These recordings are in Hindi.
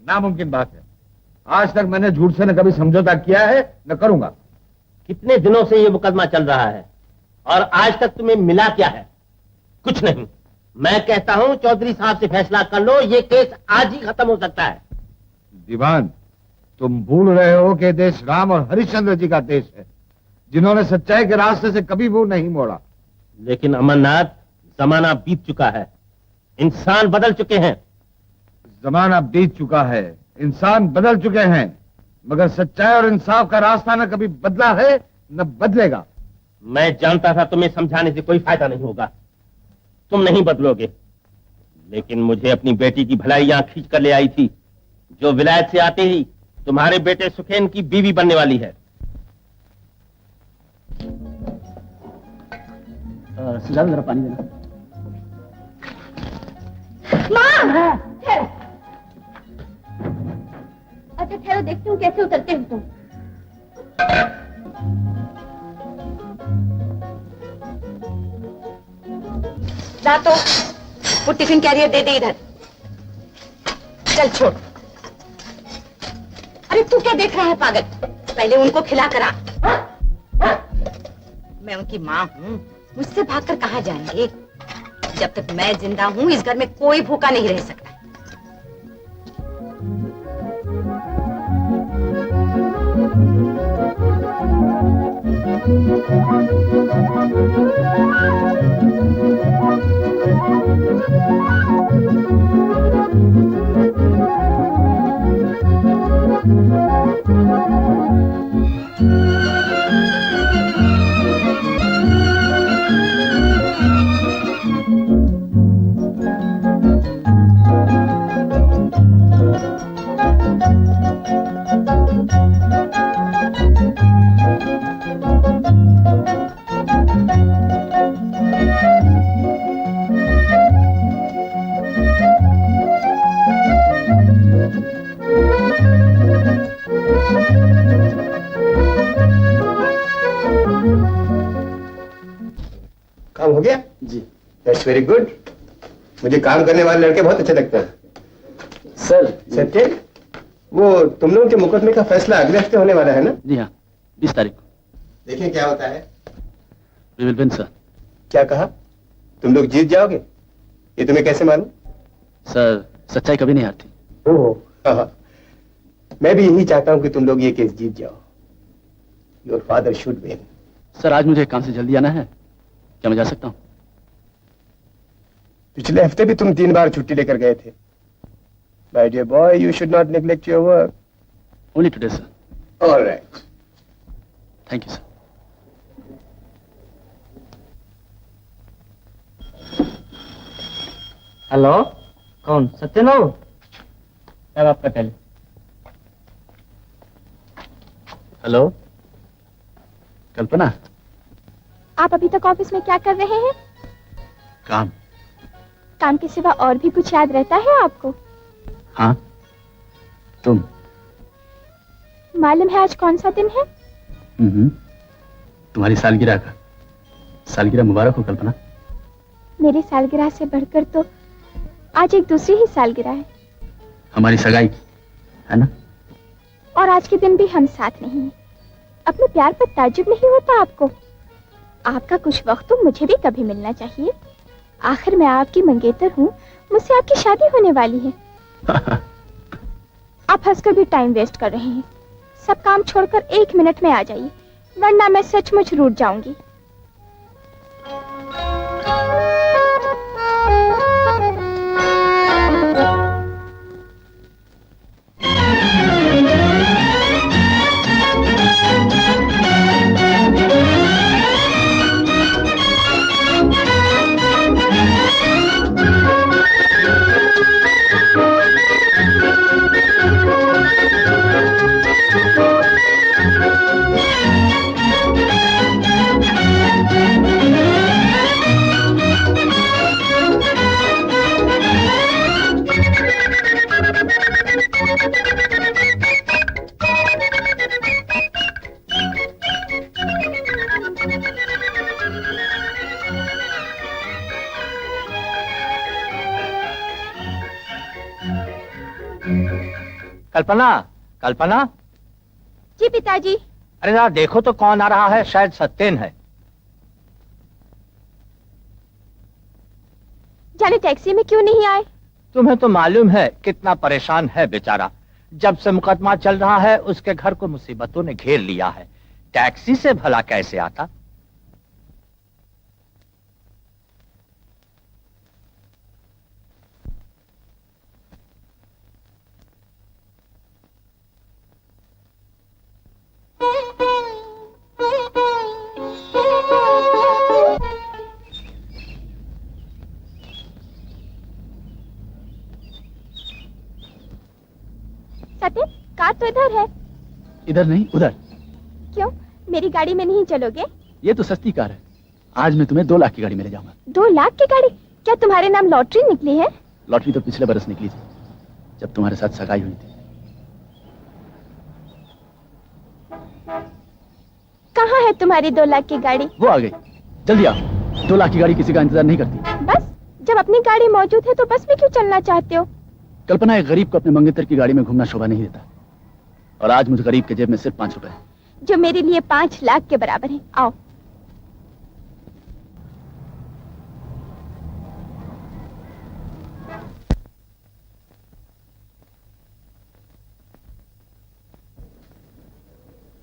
नामुमकिन बात है। आज तक मैंने झूठ से न कभी समझौता किया है न करूंगा। कितने दिनों से ये मुकदमा चल रहा है और आज तक तुम्हें मिला क्या है? कुछ नहीं। मैं कहता हूं चौधरी साहब से फैसला कर लो, ये केस आज ही खत्म हो सकता है। दीवान, तुम भूल रहे हो कि देश राम और हरिश्चंद्र जी का देश है, जिन्होंने सच्चाई के रास्ते से कभी मुंह नहीं मोड़ा। लेकिन अमरनाथ, जमाना बीत चुका है, इंसान बदल चुके हैं। जमाना बीत चुका है, इंसान बदल चुके हैं, मगर सच्चाई और इंसाफ का रास्ता न कभी बदला है न बदलेगा। मैं जानता था तुम्हें समझाने से कोई फायदा नहीं होगा, तुम नहीं बदलोगे। लेकिन मुझे अपनी बेटी की भलाई यहां खींच कर ले आई थी, जो विलायत से आते ही तुम्हारे बेटे सुखेन की बीवी बनने वाली है। सुजान, जरा पानी देना। माँ! अच्छा ठहरो, देखती हूँ कैसे उतरते हो तुम। ला तो वो टिफिन कैरियर दे दे इधर। चल छोड़। अरे तू क्या देख रहा है पागल? पहले उनको खिला कर आ। मैं उनकी माँ हूँ, मुझसे भागकर कहाँ जाएंगे? जब तक मैं जिंदा हूँ इस घर में कोई भूखा नहीं रह सकता। काम हो गया जी? That's very good. मुझे काम करने वाले लड़के बहुत अच्छे लगते हैं। सर, सत्य, वो तुम लोगों के मुकदमे का फैसला अगले हफ्ते होने वाला है ना? जी हाँ, 20 तारीख को। देखें क्या होता है। We will win sir. क्या कहा? तुम लोग जीत जाओगे? ये तुम्हें कैसे मालूम? सर, सच्चाई कभी नहीं हारती। ओह, हाँ। मैं भी यही चाहता हूँ कि तुम लोग ये केस जीत जाओ। Your father should win. Sir, आज मुझे काम से जल्दी आना है, क्या मैं जा सकता हूँ? पिछले हफ्ते भी तुम 3 बार छुट्टी लेकर गए थे। My dear boy, you should not neglect your work. Only today sir. Alright, thank you sir. Hello, कौन? सत्यन हो? क्या बात कर? हेलो, कल्पना। आप अभी तक ऑफिस में क्या कर रहे हैं? काम। काम के सिवा और भी कुछ याद रहता है आपको? हाँ, तुम। मालूम है आज कौन सा दिन है? तुम्हारी सालगिरह का। सालगिरह मुबारक हो कल्पना। मेरी सालगिरह से बढ़कर तो आज एक दूसरी ही सालगिरह है। हमारी सगाई की, है ना? और आज के दिन भी हम साथ नहीं हैं। अपने प्यार पर ताज्जुब नहीं होता आपको? आपका कुछ वक्त तो मुझे भी कभी मिलना चाहिए। आखिर मैं आपकी मंगेतर हूँ, मुझसे आपकी शादी होने वाली है। आप हंसकर भी टाइम वेस्ट कर रहे हैं। सब काम छोड़कर 1 मिनट में आ जाइए, वरना मैं सचमुच रूठ जाऊंगी। कल्पना, कल्पना, जी पिताजी। अरे जरा देखो तो कौन आ रहा है, शायद सत्येन है। जाने टैक्सी में क्यों नहीं आए? तुम्हें तो मालूम है कितना परेशान है बेचारा। जब से मुकदमा चल रहा है उसके घर को मुसीबतों ने घेर लिया है। टैक्सी से भला कैसे आता? सत्येन, कार तो इधर है। इधर नहीं, उधर। क्यों, मेरी गाड़ी में नहीं चलोगे? ये तो सस्ती कार है। आज मैं तुम्हें 2 लाख की गाड़ी में ले जाऊंगा। 2 लाख की गाड़ी? क्या तुम्हारे नाम लॉटरी निकली है? लॉटरी तो पिछले बरस निकली थी, जब तुम्हारे साथ सगाई हुई थी। कहाँ है तुम्हारी 2 लाख की गाड़ी? वो आ गई। जल्दी आओ, 2 लाख की गाड़ी किसी का इंतजार नहीं करती। बस, जब अपनी गाड़ी मौजूद है तो बस में क्यों चलना चाहते हो? कल्पना, एक गरीब को अपने मंगेतर की गाड़ी में घूमना शोभा नहीं देता। और आज मुझ गरीब के जेब में सिर्फ 5 रुपए है, जो मेरे लिए 5 लाख के बराबर है। आओ।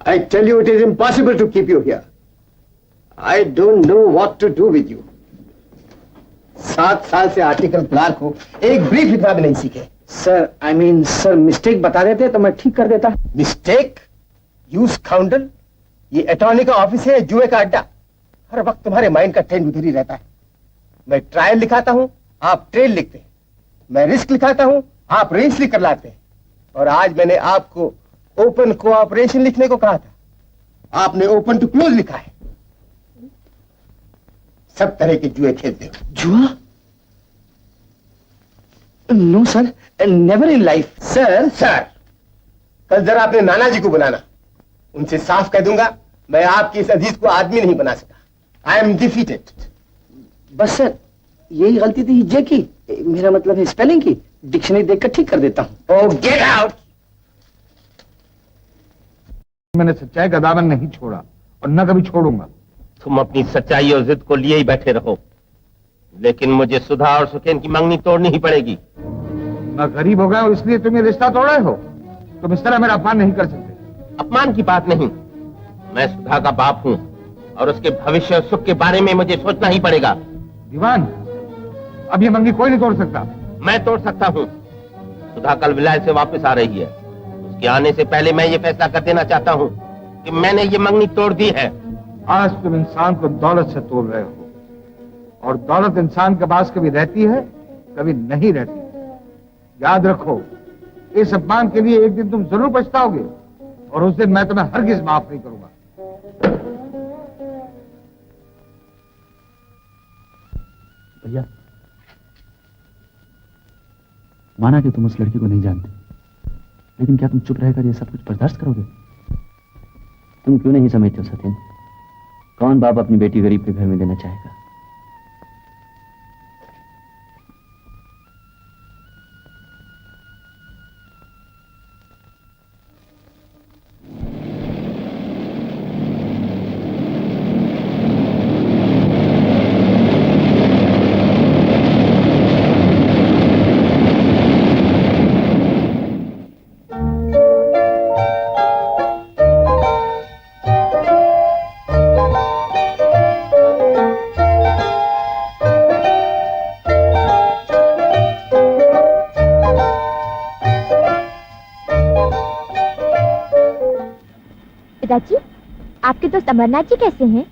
I tell you, it is impossible to keep you here. I don't know what to do with you. 7 साल से आर्टिकल क्लार्क हो, एक ब्रीफ लिखना भी नहीं सीखे। Sir, I mean sir, mistake बता देते तो मैं ठीक कर देता। मिस्टेक? यू स्काउंडल! ये अटॉर्नी का ऑफिस है, जुए का अड्डा। हर वक्त तुम्हारे माइंड का ट्रेंड उधर ही रहता है। मैं ट्रायल लिखाता हूं, आप ट्रेल लिखते हैं। मैं रिस्क लिखाता हूं, आप रेस लिख कर लाते हैं। और आज मैंने आपको ओपन कोऑपरेशन लिखने को कहा था, आपने ओपन टू क्लोज लिखा है। सब तरह के जुए खेलते हो। जुआ? No sir, never in life. Sir, कल जरा अपने नाना जी को बुलाना, उनसे साफ कह दूंगा मैं आपके इस अजीज को आदमी नहीं बना सका। I am defeated. बस सर, यही गलती थी जे की, मेरा मतलब है स्पेलिंग की। डिक्शनरी देखकर ठीक कर देता हूँ। ओह, गेट आउट! मैंने सच्चाई का दामन नहीं छोड़ा और न कभी छोड़ूंगा। तुम अपनी सच्चाई और जिद को लिए ही बैठे रहो, लेकिन मुझे सुधा और सुखेन की मंगनी तोड़नी ही पड़ेगी। मैं गरीब हो गया हूं इसलिए तुम ये रिश्ता तोड़े हो? तुम इस तरह मेरा अपमान नहीं कर सकते। अपमान की बात नहीं, मैं सुधा का बाप हूँ और उसके भविष्य और सुख के बारे में मुझे सोचना ही पड़ेगा। दीवान, अब ये मंगनी कोई नहीं तोड़ सकता। मैं तोड़ सकता हूँ। सुधा कल विलायत से वापस आ रही है। उसके आने से पहले मैं ये फैसला कर देना चाहता हूँ कि मैंने ये मंगनी तोड़ दी है। आज तुम इंसान को दौलत से तोड़ रहे हो, और दौलत इंसान के पास कभी रहती है, कभी नहीं रहती। याद रखो, इस अपमान के लिए एक दिन तुम जरूर पछताओगे, और उस दिन मैं तुम्हें हरगिज माफ नहीं करूंगा। भैया, माना कि तुम उस लड़की को नहीं जानते, लेकिन क्या तुम चुप रहकर ये सब कुछ बर्दाश्त करोगे? तुम क्यों नहीं समझते हो सत्येन? कौन बाप अपनी बेटी गरीब के घर में देना चाहेगा? पिताजी, आपके दोस्त अमरनाथ जी कैसे हैं?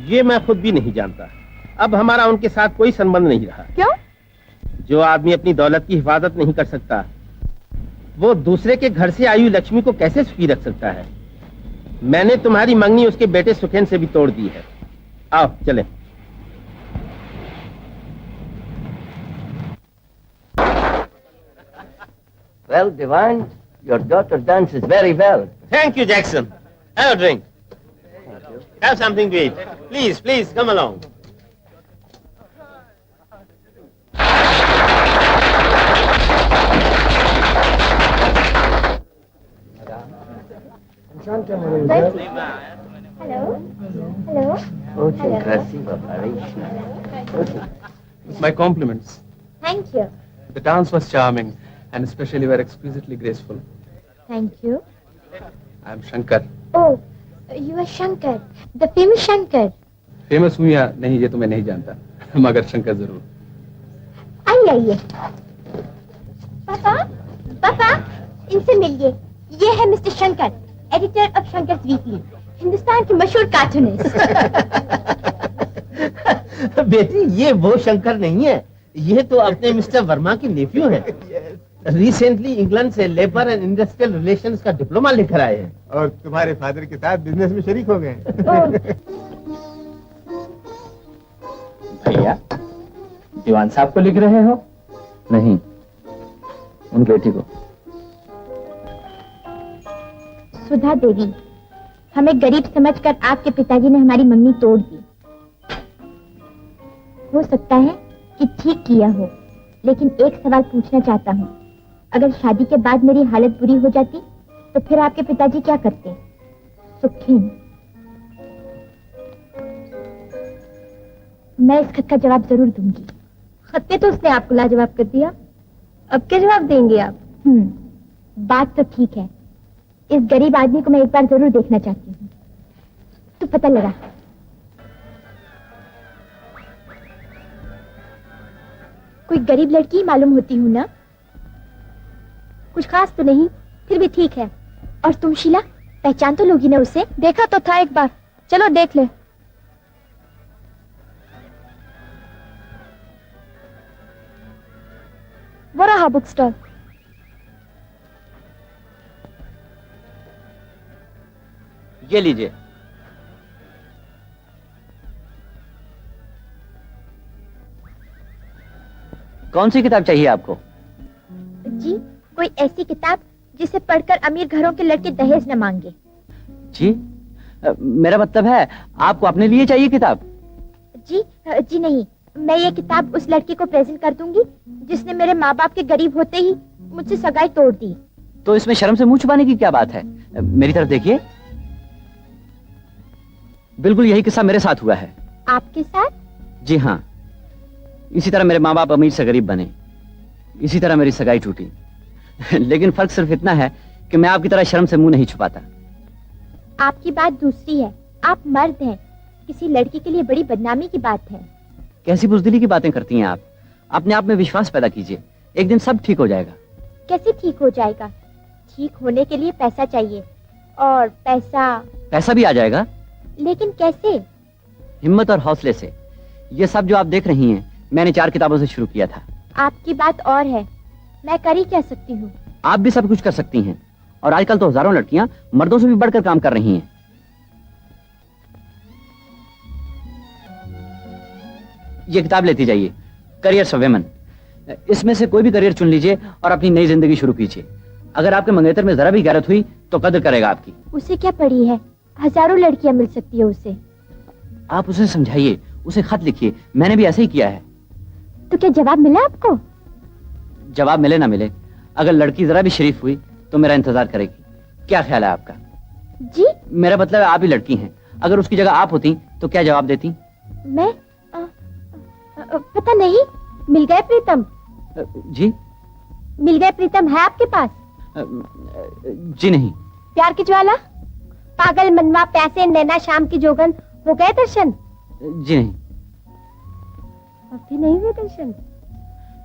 ये मैं खुद भी नहीं जानता। अब हमारा उनके साथ कोई संबंध नहीं रहा। क्यों? जो आदमी अपनी दौलत की हिफाजत नहीं कर सकता, वो दूसरे के घर से आई हुई लक्ष्मी को कैसे सुखी रख सकता है? मैंने तुम्हारी मंगनी उसके बेटे सुखेन से भी तोड़ दी है। आओ चले। Well, Divine, your daughter dances very well. Thank you, Jackson. Have a drink. Have something to eat. Please, please, come along. Hello hello My compliments. Thank you The dance was charming and especially were exquisitely graceful. Thank you I am Shankar. Oh you are Shankar the famous Shankar famous हूँ या नहीं ये तो मैं नहीं जानता मगर शंकर जरूर. आइए आइए पापा पापा इनसे मिलिए ये है mister Shankar editor of Shankar weekly Hindustan के मशहूर कार्टूनिस्ट. बेटी ये वो शंकर नहीं है, ये तो अपने मिस्टर वर्मा की नेफ्यू है. रिसेंटली इंग्लैंड से लेबर एंड इंडस्ट्रियल रिलेशंस का डिप्लोमा लेकर आए हैं. और तुम्हारे फादर के साथ बिजनेस में शरीक हो गए. भैया दीवान साहब को लिख रहे हो? नहीं, उन बेटी को. सुधा देवी हमें गरीब समझकर आपके पिताजी ने हमारी मम्मी तोड़ दी. हो सकता है कि ठीक किया हो, लेकिन एक सवाल पूछना चाहता हूँ. अगर शादी के बाद मेरी हालत बुरी हो जाती तो फिर आपके पिताजी क्या करते? सुखीन. मैं इस खत का जवाब जरूर दूंगी. खत पे तो उसने आपको लाजवाब कर दिया, अब क्या जवाब देंगे आप? बात तो ठीक है. इस गरीब आदमी को मैं एक बार जरूर देखना चाहती हूँ. तो पता लगा कोई गरीब लड़की मालूम होती हूँ ना. कुछ खास तो नहीं, फिर भी ठीक है. और तुम शीला पहचान तो लोगी ना उसे? देखा तो था एक बार. चलो देख ले. वो रहा बुक स्टॉल. ये लीजिए. कौन सी किताब चाहिए आपको? जी कोई ऐसी किताब जिसे पढ़कर अमीर घरों के लड़के दहेज न मांगे. जी मेरा मतलब है आपको अपने लिए चाहिए किताब? जी नहीं, मैं ये किताब उस लड़की को प्रेजेंट कर दूंगी जिसने मेरे माँ बाप के गरीब होते ही मुझसे सगाई तोड़ दी. तो इसमें शर्म से मुंह छुपाने की क्या बात है? मेरी तरफ देखिए. बिल्कुल यही किस्सा मेरे साथ हुआ है. आपके साथ? जी हाँ, इसी तरह मेरे माँ बाप अमीर से गरीब बने, इसी तरह मेरी सगाई टूटी. लेकिन फर्क सिर्फ इतना है कि मैं आपकी तरह शर्म से मुंह नहीं छुपाता. आपकी बात दूसरी है. आप मर्द हैं, किसी लड़की के लिए बड़ी बदनामी की बात है. कैसी बुजदिली की बातें करती हैं आप? अपने आप में विश्वास पैदा कीजिए, एक दिन सब ठीक हो जाएगा. कैसे ठीक हो जाएगा? ठीक होने के लिए पैसा चाहिए, और पैसा भी आ जाएगा. लेकिन कैसे? हिम्मत और हौसले से. ये सब जो आप देख रही हैं मैंने 4 किताबों से शुरू किया था. आपकी बात और है, मैं कर ही क्या सकती हूँ? आप भी सब कुछ कर सकती हैं, और आजकल तो हजारों लड़कियां मर्दों से भी बढ़कर काम कर रही हैं. ये किताब लेती जाइए, करियर्स ऑफ विमेन. इसमें से कोई भी करियर चुन लीजिए और अपनी नई जिंदगी शुरू कीजिए. अगर आपके मंगेतर में जरा भी गैरत हुई तो कदर करेगा आपकी. उसे क्या पड़ी है? हजारों लड़कियां मिल सकती है उसे. आप उसे समझाइए, उसे खत लिखिए. मैंने भी ऐसा ही किया है. तो क्या जवाब मिला आपको? जवाब मिले ना मिले, अगर लड़की जरा भी शरीफ हुई तो मेरा इंतजार करेगी. क्या ख्याल है आपका? जी मेरा मतलब है आप ही लड़की हैं. अगर उसकी जगह आप होती तो क्या जवाब देती? मैं पता नहीं. मिल गए प्रीतम? जी मिल गए प्रीतम है आपके पास? जी नहीं. प्यार की ज्वाला, पागल मनवा, पैसे, नैना, शाम की जोगन, हो गए दर्शन? जी नहीं. अभी नहीं हुए दर्शन?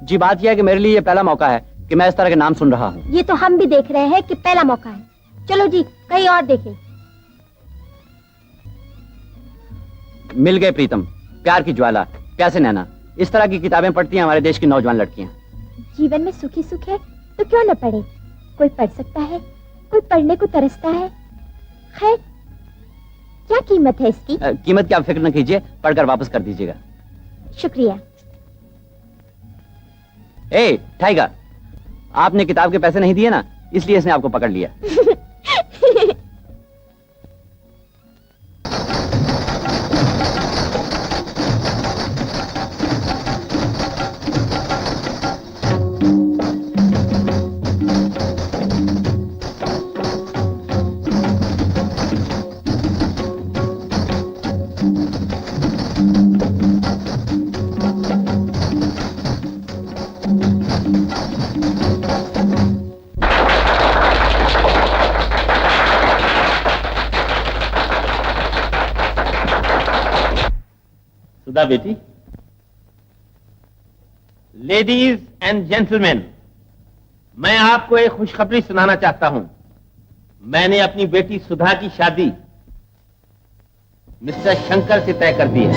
जी बात यह है कि मेरे लिए ये पहला मौका है कि मैं इस तरह के नाम सुन रहा हूँ. ये तो हम भी देख रहे हैं कि पहला मौका है. चलो जी कहीं और देखें. मिल गए प्रीतम, प्यार की ज्वाला, प्यासे नैना, इस तरह की किताबें पढ़ती हैं हमारे देश की नौजवान लड़कियां. जीवन में सुखी सुख है तो क्यों न पढ़े. कोई पढ़ सकता है, कोई पढ़ने को तरसता है. खैर क्या कीमत है इसकी? कीमत की आप फिक्र न कीजिए, पढ़कर वापस कर दीजिएगा. शुक्रिया. ए टाइगर, आपने किताब के पैसे नहीं दिए ना, इसलिए इसने आपको पकड़ लिया. बोला बेटी? लेडीज एंड जेंटलमैन, मैं आपको एक खुशखबरी सुनाना चाहता हूं। मैंने अपनी बेटी सुधा की शादी मिस्टर शंकर से तय कर दी है।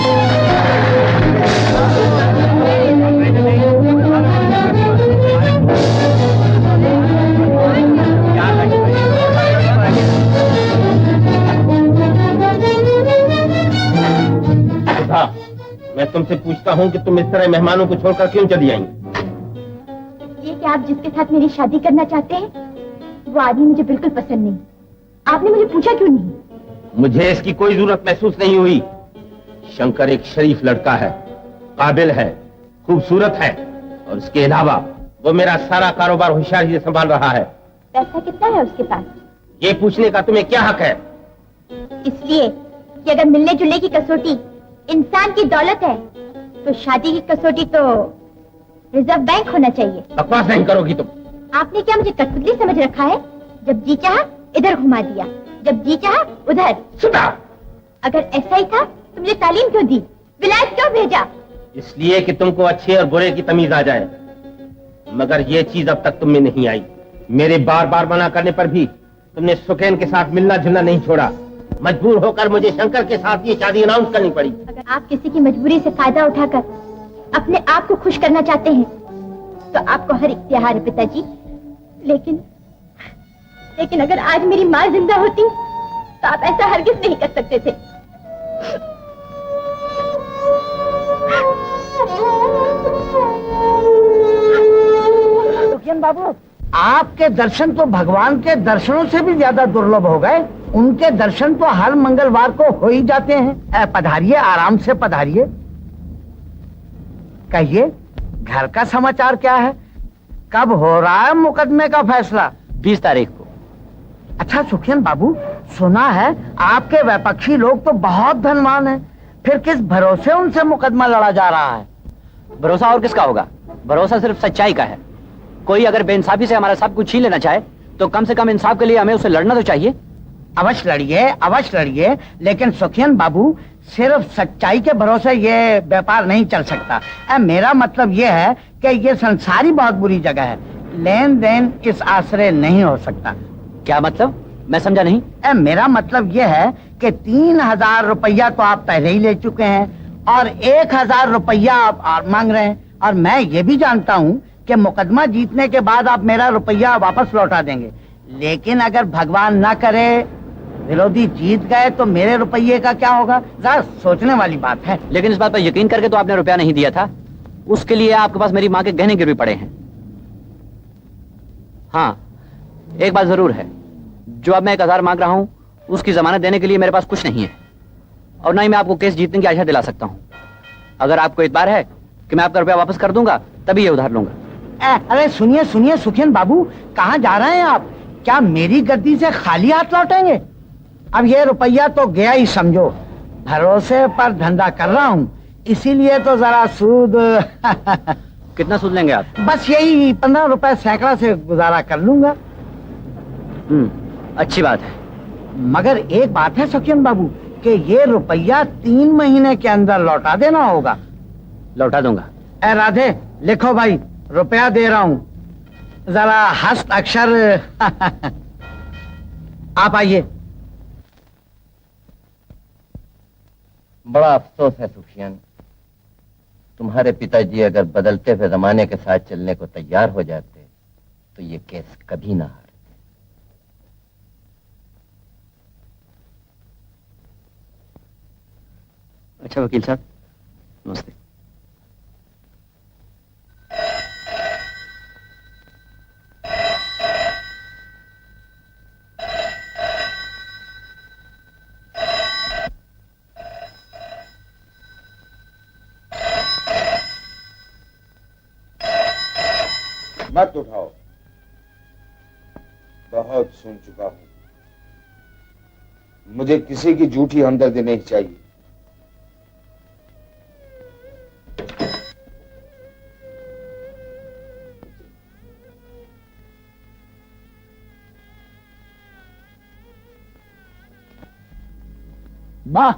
सुधा, मैं तुमसे पूछता हूं कि तुम इस तरह मेहमानों को छोड़कर क्यों चली आई? ये कि आप जिसके साथ मेरी शादी करना चाहते हैं वो आदमी मुझे बिल्कुल पसंद नहीं। आपने मुझे पूछा क्यों नहीं? मुझे इसकी कोई जरूरत महसूस नहीं हुई। शंकर एक शरीफ लड़का है, काबिल है, खूबसूरत है, और इसके अलावा वो मेरा सारा कारोबार होशियारी से संभाल रहा है। पैसा कितना है उसके पास? ये पूछने का तुम्हें क्या हक है? इसलिए कि अगर मिलने जुलने की कसौटी इंसान की दौलत है तो शादी की कसौटी तो रिजर्व बैंक होना चाहिए। बकवास नहीं करोगी तुम। आपने क्या मुझे कठपुतली समझ रखा है? जब जी चाहा इधर घुमा दिया, जब जी चाहा उधर। सुधा, अगर ऐसा ही था तो मुझे तालीम क्यों दी, विलायत क्यों भेजा? इसलिए कि तुमको अच्छे और बुरे की तमीज आ जाए। मगर ये चीज अब तक तुम में नहीं आई। मेरे बार बार मना करने पर भी तुमने सुकैन के साथ मिलना जुलना नहीं छोड़ा। मजबूर होकर मुझे शंकर के साथ ये शादी अनाउंस करनी पड़ी। अगर आप किसी की मजबूरी से फायदा उठाकर अपने आप को खुश करना चाहते हैं तो आपको हर इख्तियार है पिताजी। लेकिन अगर आज मेरी माँ जिंदा होती तो आप ऐसा हरगिज नहीं कर सकते थे। सुखियन बाबू, आपके दर्शन तो भगवान के दर्शनों से भी ज्यादा दुर्लभ हो गए। उनके दर्शन तो हर मंगलवार को हो ही जाते हैं। पधारिए, आराम से पधारिए। कहिए, घर का समाचार क्या है? कब हो रहा है मुकदमे का फैसला? 20 तारीख को। अच्छा सुखियन बाबू, सुना है आपके विपक्षी लोग तो बहुत धनवान हैं। फिर किस भरोसे उनसे मुकदमा लड़ा जा रहा है? भरोसा और किसका होगा? भरोसा सिर्फ सच्चाई का है। कोई अगर बेइंसाफी से हमारा सब कुछ छीन लेना चाहे तो कम से कम इंसाफ के लिए हमें उससे लड़ना तो चाहिए। अवश्य लड़िए, अवश्य लड़िए, लेकिन सुखियन बाबू सिर्फ सच्चाई के भरोसे ये व्यापार नहीं चल सकता। मेरा मतलब ये है कि ये संसारी बहुत बुरी जगह है। लेन देन इस आश्रय नहीं हो सकता। क्या मतलब? मैं समझा नहीं। मेरा मतलब ये है कि 3000 रुपया तो आप पहले ही ले चुके हैं और 1000 रुपया आप और मांग रहे हैं। और मैं ये भी जानता हूँ कि मुकदमा जीतने के बाद आप मेरा रुपया वापस लौटा देंगे। लेकिन अगर भगवान ना करे विरोधी जीत गए तो मेरे रुपये का क्या होगा? जरा सोचने वाली बात है। लेकिन इस बात पर यकीन करके तो आपने रुपया नहीं दिया था। उसके लिए आपके पास मेरी माँ के गहने गिरवी पड़े हैं। हाँ, एक बात जरूर है, जो अब मैं 1000 मांग रहा हूँ उसकी जमानत देने के लिए मेरे पास कुछ नहीं है और ना ही मैं आपको केस जीतने की आशा दिला सकता हूँ। अगर आपको इतबार है कि मैं आपका रुपया वापस कर दूंगा तभी ये उधार लूंगा। अरे सुनिए सुनिए सुखियन बाबू, कहाँ जा रहे हैं आप? क्या मेरी गद्दी से खाली हाथ लौटेंगे? अब ये रुपया तो गया ही समझो। भरोसे पर धंधा कर रहा हूँ, इसीलिए तो जरा सूद कितना सूद लेंगे आप? बस यही 15 रुपए सैकड़ा से गुजारा कर लूंगा। अच्छी बात है। मगर एक बात है सुखियन बाबू कि ये रुपया 3 महीने के अंदर लौटा देना होगा। लौटा दूंगा। ए राधे, लिखो भाई, रुपया दे रहा हूँ। जरा हस्त अक्षर आप आइए। बड़ा अफसोस है सुखियन, तुम्हारे पिताजी अगर बदलते हुए जमाने के साथ चलने को तैयार हो जाते तो ये केस कभी ना हारते। अच्छा वकील साहब, नमस्ते। मत उठाओ, बहुत सुन चुका हूं। मुझे किसी की झूठी हमदर्दी नहीं चाहिए। माँ,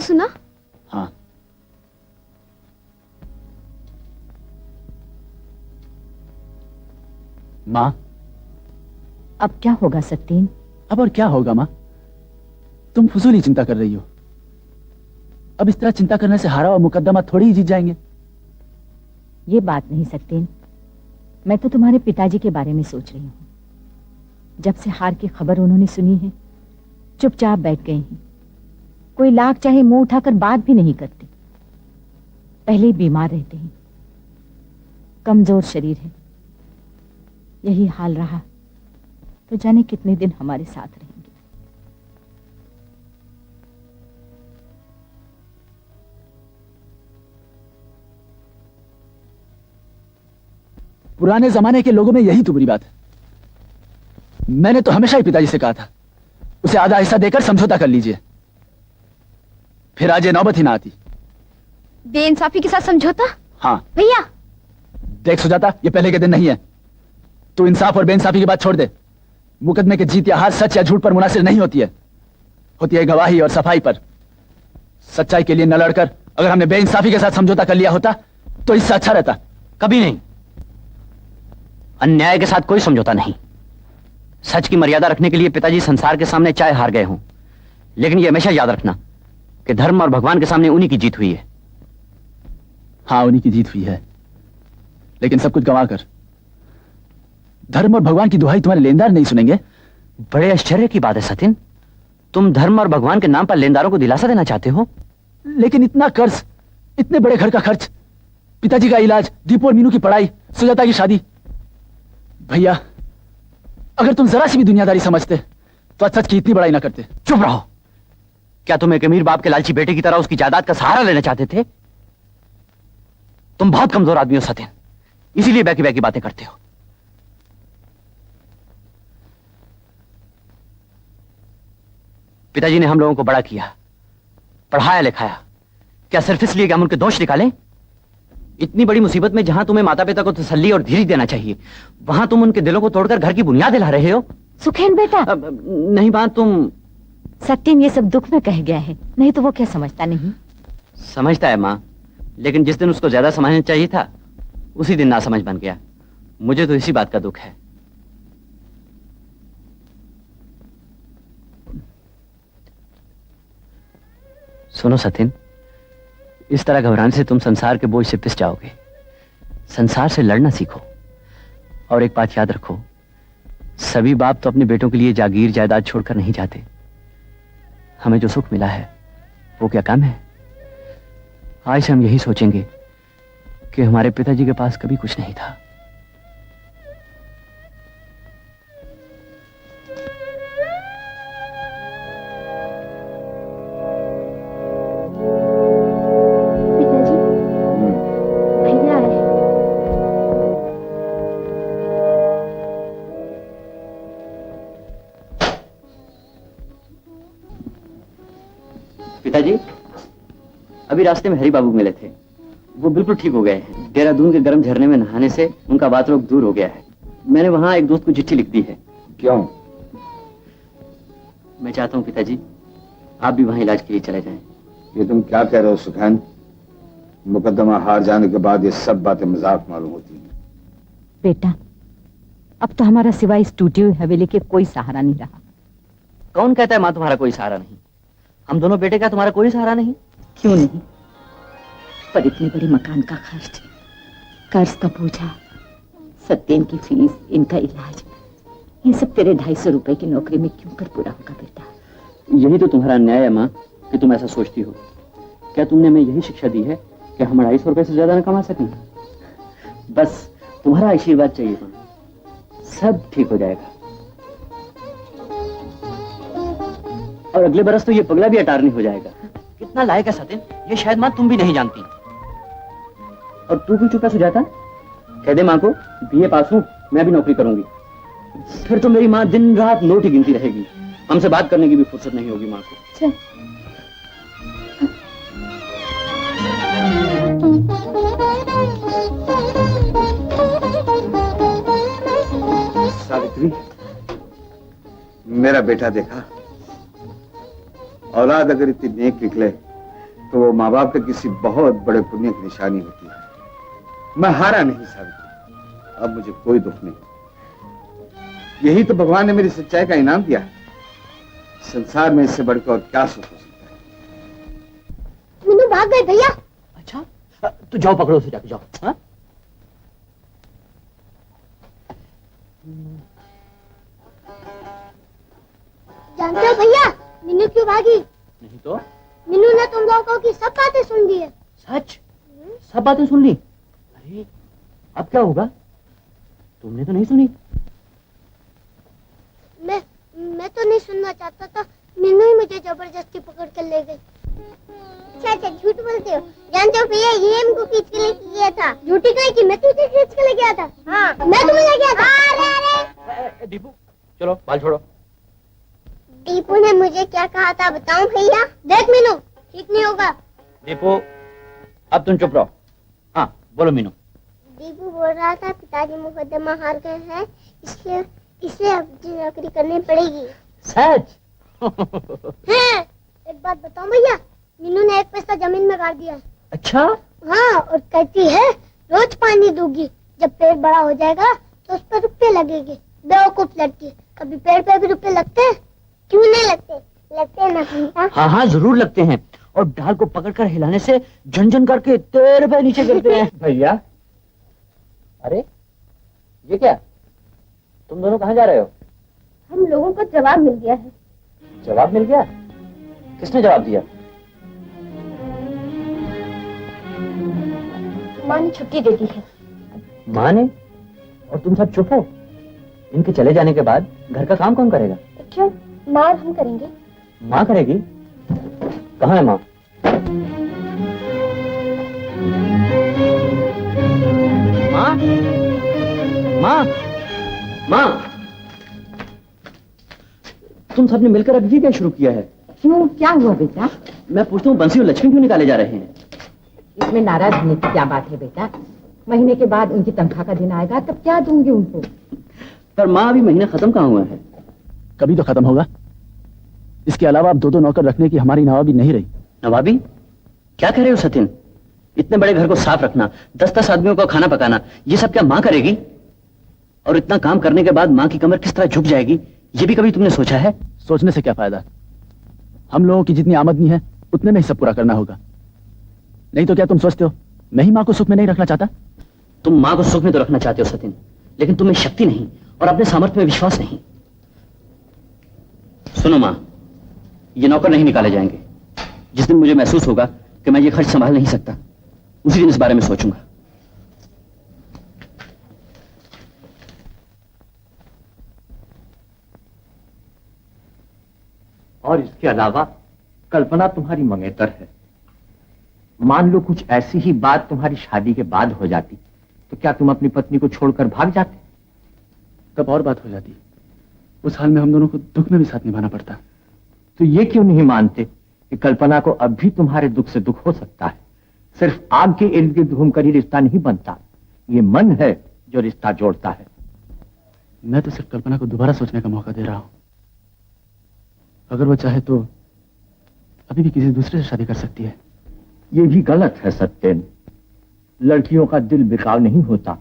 सुना? हाँ। माँ, अब क्या होगा सत्येन? अब और क्या होगा माँ? तुम फजूली चिंता कर रही हो। अब इस तरह चिंता करने से हारा हुआ मुकदमा थोड़ी ही जीत जाएंगे। ये बात नहीं सत्येन, मैं तो तुम्हारे पिताजी के बारे में सोच रही हूँ। जब से हार की खबर उन्होंने सुनी है, चुपचाप बैठ गए हैं। कोई लाख चाहे मुंह उठाकर बात भी नहीं करते। पहले ही बीमार रहते हैं, कमजोर शरीर है। यही हाल रहा तो जाने कितने दिन हमारे साथ रहेंगे। पुराने जमाने के लोगों में यही तो बुरी बात है। मैंने तो हमेशा ही पिताजी से कहा था, उसे आधा हिस्सा देकर समझौता कर लीजिए। फिर आज ये नौबत ही ना आती। बेइंसाफी के साथ समझौता? हाँ भैया। देख सुजाता, ये पहले के दिन नहीं है। तू इंसाफ और बेइंसाफी की बात छोड़ दे। मुकदमे के जीत या हार सच या झूठ पर मुनासिर नहीं होती है, होती है गवाही और सफाई पर। सच्चाई के लिए न लड़कर अगर हमने बेइंसाफी के साथ समझौता कर लिया होता तो इससे अच्छा रहता। कभी नहीं। अन्याय के साथ कोई समझौता नहीं। सच की मर्यादा रखने के लिए पिताजी संसार के सामने चाहे हार गए हों, लेकिन ये हमेशा याद रखना कि धर्म और भगवान के सामने उन्हीं की जीत हुई है। हाँ, उन्हीं की जीत हुई है, लेकिन सब कुछ गंवा कर। धर्म और भगवान की दुहाई तुम्हारे लेनदार नहीं सुनेंगे। बड़े आश्चर्य की बात है सतिन, तुम धर्म और भगवान के नाम पर लेनदारों को दिलासा देना चाहते हो। लेकिन इतना कर्ज, इतने बड़े घर का खर्च, पिताजी का इलाज, दीपू और मीनू की पढ़ाई, सुजाता की शादी। भैया, अगर तुम जरा सी भी दुनियादारी समझते तो आज सच की इतनी बड़ाई ना करते। चुप रहो। क्या तुम एक अमीर बाप के लालची बेटे की तरह उसकी जायदाद का सहारा लेना चाहते थे? तुम बहुत कमजोर आदमी हो सतिन, इसीलिए बैकी बैकी बातें करते हो। पिताजी ने हम लोगों को बड़ा किया, पढ़ाया लिखाया, क्या सिर्फ इसलिए कि हम उनके दोष निकालें? इतनी बड़ी मुसीबत में जहां तुम्हें माता पिता को तसल्ली और धीरज देना चाहिए, वहां तुम उनके दिलों को तोड़कर घर की बुनियाद हिला रहे हो। सुखेन बेटा। नहीं बात, तुम सत्येन ये सब दुख में कह गया है, नहीं तो वो क्या समझता नहीं? समझता है माँ, लेकिन जिस दिन उसको ज्यादा समझना चाहिए था उसी दिन नासमझ बन गया। मुझे तो इसी बात का दुख है। सुनो सतिन, इस तरह घबराने से तुम संसार के बोझ से पिस जाओगे। संसार से लड़ना सीखो। और एक बात याद रखो, सभी बाप तो अपने बेटों के लिए जागीर जायदाद छोड़कर नहीं जाते। हमें जो सुख मिला है वो क्या कम है? आज से हम यही सोचेंगे कि हमारे पिताजी के पास कभी कुछ नहीं था। पिताजी, अभी रास्ते में हरी बाबू मिले थे, वो बिल्कुल ठीक हो गए हैं। देहरादून के गर्म झरने में नहाने से उनका बात रोग दूर हो गया है। मैंने वहां एक दोस्त को चिट्ठी लिख दी है। क्यों? मैं चाहता हूं पिताजी आप भी वहां इलाज के लिए चले जाएं। ये तुम क्या कह रहे हो सुखैन? मुकदमा हार जाने के बाद ये सब बातें मजाक मालूम होती हैं। बेटा, अब तो हमारा सिवाय इस टूटी हुई हवेली के कोई सहारा नहीं रहा। कौन कहता है माँ तुम्हारा कोई सहारा नहीं? हम दोनों बेटे का तुम्हारा कोई सहारा नहीं? क्यों नहीं, पर इतने बड़े मकान का खर्च, कर्ज का बोझा, सत्येन की फीस, इनका इलाज, ये सब तेरे 250 रुपए की नौकरी में क्यों कर पूरा होगा बेटा? यही तो तुम्हारा न्याय है माँ कि तुम ऐसा सोचती हो। क्या तुमने हमें यही शिक्षा दी है कि हम 250 रुपए से ज्यादा न कमा सकें? बस तुम्हारा आशीर्वाद चाहिए माँ, सब ठीक हो जाएगा। और अगले बरस तो ये पगला भी अटारनी हो जाएगा। कितना लायक है सतिन, ये शायद माँ तुम भी नहीं जानती। और तू क्यों चुपा सुजाता? कह दे माँ को बीए पास हूँ, मैं भी नौकरी करूंगी। फिर तो मेरी माँ दिन रात नोट ही गिनती रहेगी, हमसे बात करने की भी फुर्सत नहीं होगी माँ को। चल। सावित्री, मेरा बेटा देखा, औलाद अगर इतनी नेक निकले तो वो माँ बाप के किसी बहुत बड़े पुण्य की निशानी होती है। मैं हारा नहीं सावित्री, अब मुझे कोई दुख नहीं। यही तो भगवान ने मेरी सच्चाई का इनाम दिया है। संसार में इससे बढ़कर और क्या सुख हो सकता है। मीनू भाग गए भैया। अच्छा, तो जाओ पकड़ो उसे, जाके जाओ। हाँ? जानते हो भैया मीनू क्यों भागी? नहीं तो? मीनू ने तुम लोगों की सब बातें सुन ली है। सच? सब बातें सुन ली? अरे अब क्या होगा? तुमने तो नहीं सुनी? मैं तो नहीं सुनना चाहता था, मीनू ही मुझे जबरदस्ती पकड़ कर ले गई। अच्छा झूठ बोलते हो। जानते हो भैया ये हमको खींच के लेके गया था। झूठी कहीं की, मैं तुझे खींच के ले गया था। हाँ मैं तुम्हें ले गया था। अरे दीपू चलो बाल छोड़ो। दीपू ने मुझे क्या कहा था बताऊं भैया? देख मीनू ठीक नहीं होगा। दीपू अब तुम चुप रहो। हाँ बोलो मीनू। दीपू बोल रहा था पिताजी मुकदमा हार गए हैं, इसलिए अब नौकरी करनी पड़ेगी। सच? हाँ, एक बात बताऊं भैया, मीनू ने एक पैसा जमीन में गाड़ दिया है। अच्छा? हाँ और कहती है रोज पानी दूंगी, जब पेड़ बड़ा हो जाएगा तो उस पर रुपए लगेंगे। बेवकूफ लड़की, कभी पेड़ पे भी रुपए लगते हैं? क्यों नहीं लगते? लगते हैं ना भैया। हाँ हाँ जरूर लगते हैं, और डाल को पकड़कर हिलाने से झनझन करके तेरे पे नीचे गिरते हैं। भैया अरे ये क्या, तुम दोनों कहाँ जा रहे हो? हम लोगों को जवाब मिल गया है। जवाब मिल गया? किसने जवाब दिया? माँ ने छुट्टी दे दी है। माँ ने? और तुम सब चुप हो? इनके चले जाने के बाद घर का काम कौन करेगा? क्यों, माँ और हम करेंगे। माँ करेगी? कहाँ है माँ? माँ? माँ? माँ? तुम सबने मिलकर अभी क्या शुरू किया है? क्यों, क्या हुआ बेटा? मैं पूछता हूँ बंसी और लक्ष्मी क्यों निकाले जा रहे हैं? इसमें नाराज होने की क्या बात है बेटा? महीने के बाद उनकी तनख्वाह का दिन आएगा तब क्या दूंगी उनको। पर माँ अभी महीना खत्म कहाँ हुआ है? कभी तो खत्म होगा। इसके अलावा अब 2-2 नौकर रखने की हमारी नवाबी नहीं रही। नवाबी? क्या कह रहे हो सचिन? इतने बड़े घर को साफ रखना, 10-10 आदमियों को खाना पकाना, ये सब क्या माँ करेगी? और इतना काम करने के बाद माँ की कमर किस तरह झुक जाएगी, ये भी कभी तुमने सोचा है? सोचने से क्या फायदा? हम लोगों की जितनी आमदनी है उतने में ही सब पूरा करना होगा। नहीं तो क्या तुम सोचते हो मैं ही माँ को सुख में नहीं रखना चाहता? तुम माँ को सुख में तो रखना चाहते हो सचिन, लेकिन तुम्हें शक्ति नहीं और अपने सामर्थ्य में विश्वास नहीं। सुनो माँ, ये नौकर नहीं निकाले जाएंगे। जिस दिन मुझे महसूस होगा कि मैं ये खर्च संभाल नहीं सकता, उसी दिन इस बारे में सोचूंगा। और इसके अलावा कल्पना तुम्हारी मंगेतर है। मान लो कुछ ऐसी ही बात तुम्हारी शादी के बाद हो जाती, तो क्या तुम अपनी पत्नी को छोड़कर भाग जाते? तब और बात हो जाती। उस हाल में हम दोनों को दुख में भी साथ निभाना पड़ता। तो ये क्यों नहीं मानते कि कल्पना को अब भी तुम्हारे दुख से दुख हो सकता है? सिर्फ आग के इर्द गिर्द घूमकर ही रिश्ता नहीं बनता, ये मन है जो रिश्ता जोड़ता है। मैं तो सिर्फ कल्पना को दोबारा सोचने का मौका दे रहा हूं। अगर वो चाहे तो अभी भी किसी दूसरे से शादी कर सकती है। ये भी गलत है सत्येन। लड़कियों का दिल बिकाऊ नहीं होता,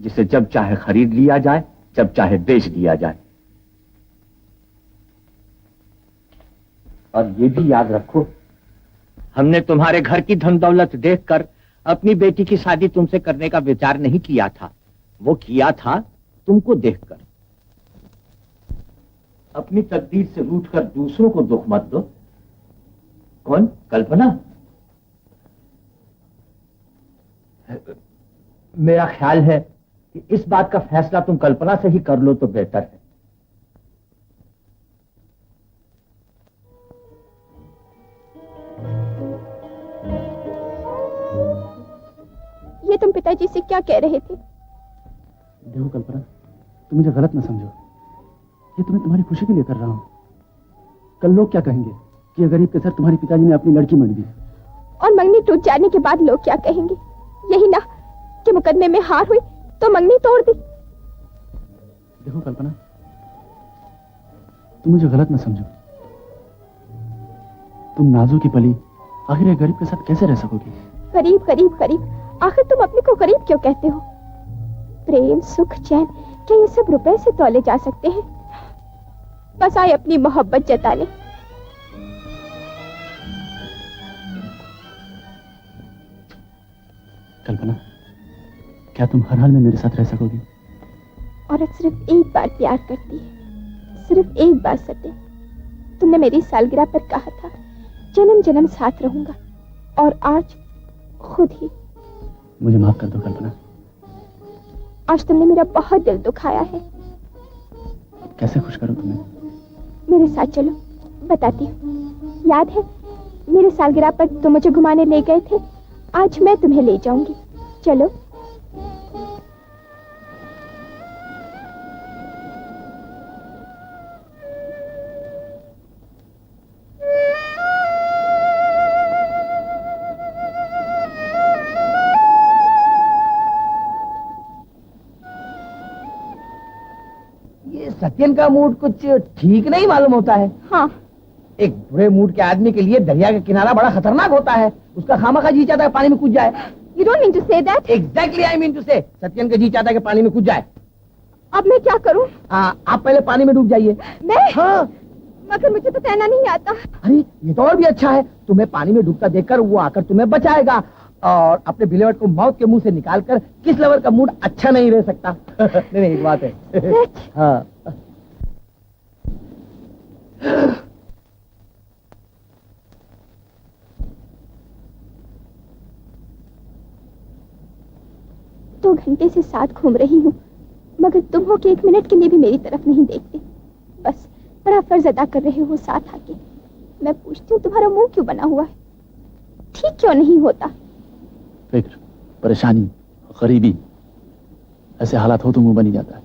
जिसे जब चाहे खरीद लिया जाए, जब चाहे बेच दिया जाए। और ये भी याद रखो, हमने तुम्हारे घर की धन दौलत देखकर अपनी बेटी की शादी तुमसे करने का विचार नहीं किया था, वो किया था तुमको देखकर। अपनी तकदीर से रूठकर दूसरों को दुख मत दो। कौन? कल्पना? मेरा ख्याल है कि इस बात का फैसला तुम कल्पना से ही कर लो तो बेहतर है। ये तुम पिताजी से क्या कह रहे थे? देखो कल्पना, तुम मुझे गलत ना समझो। ये तुम्हें तुम्हारी खुशी के लिए कर रहा हूं। कल लोग क्या कहेंगे कि गरीब के सर तुम्हारे पिताजी ने अपनी लड़की मंड दी। और मंगनी टूट जाने के बाद लोग क्या कहेंगे? यही ना कि मुकदमे में हार हुई तो मंगनी तोड़ दी। देखो कल्पना, तुम मुझे गलत ना समझो। तुम नाजू की पली आखिर एक गरीब के साथ कैसे रह सकोगी? गरीब गरीब गरीब, आखिर तुम अपने को गरीब क्यों कहते हो? प्रेम सुख चैन क्या ये सब रुपए से तौले जा सकते हैं? बस आए अपनी मोहब्बत जताने। कल्पना, क्या तुम हर हाल में मेरे साथ रह सकोगी? औरत सिर्फ एक बार प्यार करती है, सिर्फ एक बार सत्य। तुमने मेरी सालगिरह पर कहा था जन्म जन्म साथ रहूंगा, और आज खुद ही। मुझे माफ कर दो कल्पना। आज तुमने मेरा बहुत दिल दुखाया है। कैसे खुश करूं तुम्हें? मेरे साथ चलो, बताती हूँ। याद है मेरे सालगिरह पर तुम मुझे घुमाने ले गए थे? आज मैं तुम्हें ले जाऊंगी, चलो। सत्यन का मूड कुछ ठीक नहीं मालूम होता है। हाँ। एक बुरे मूड के आदमी के लिए दरिया का किनारा बड़ा खतरनाक होता है। उसका खामखा जी चाहता है पानी में कूद जाए। You don't mean to say that? Exactly I mean to say। Satyan का जी चाहता है कि पानी में कूद जाए। अब मैं क्या करूं? आप पहले पानी में डूब जाइए। मैं? हाँ। मगर मुझे तो तैरना नहीं आता। अरे ये तो और भी अच्छा है, तुम्हें पानी में डूबता देखकर वो आकर तुम्हें बचाएगा, और अपने बिलेवट को मौत के मुंह से निकालकर किस लवर का मूड अच्छा नहीं रह सकता। नहीं एक बात है। हाँ। दो घंटे से साथ घूम रही हूँ, मगर तुम हो कि एक मिनट के लिए भी मेरी तरफ नहीं देखते। बस बड़ा फर्ज अदा कर रहे हो साथ आके। मैं पूछती हूँ तुम्हारा मुंह क्यों बना हुआ है? ठीक क्यों नहीं होता? फिक्र, परेशानी, गरीबी, ऐसे हालात हो तो मुंह बनी जाता है।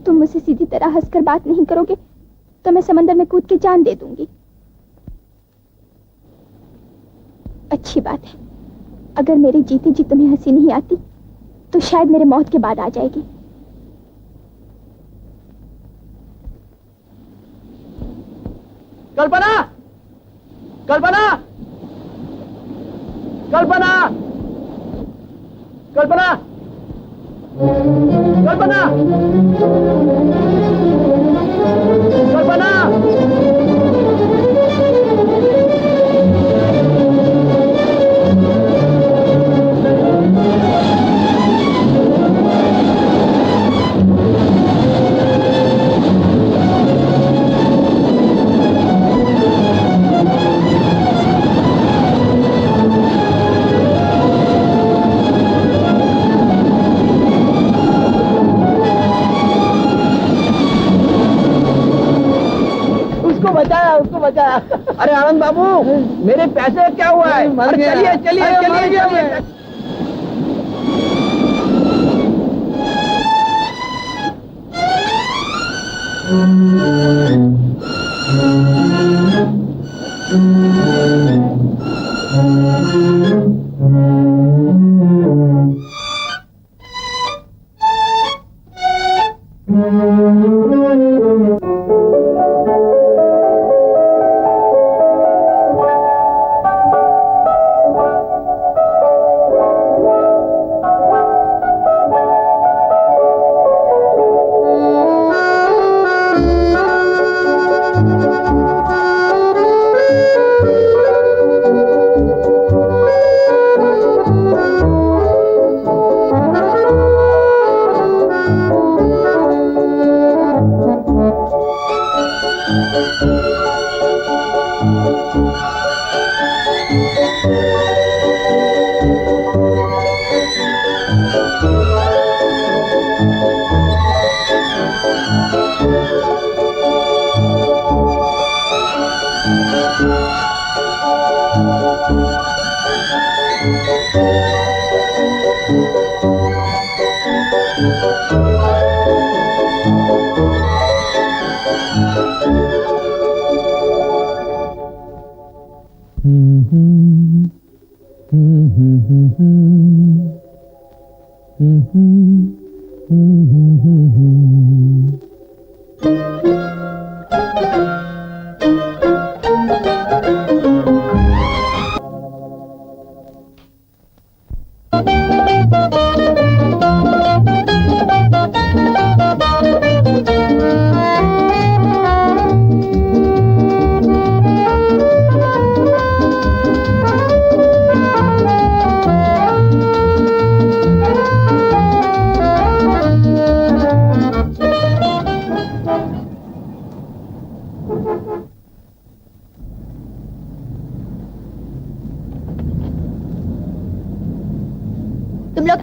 तुम मुझसे सीधी तरह हंसकर बात नहीं करोगे तो मैं समंदर में कूद के जान दे दूंगी। अच्छी बात है, अगर मेरे जीते जी तुम्हें हंसी नहीं आती तो शायद मेरे मौत के बाद आ जाएगी। कल्पना, कल्पना, कल्पना, कल्पना, कल्पना, कल्पना। उसको बचाया। अरे आनंद बाबू, मेरे पैसे क्या हुआ है? चलिए चलिए चलिए।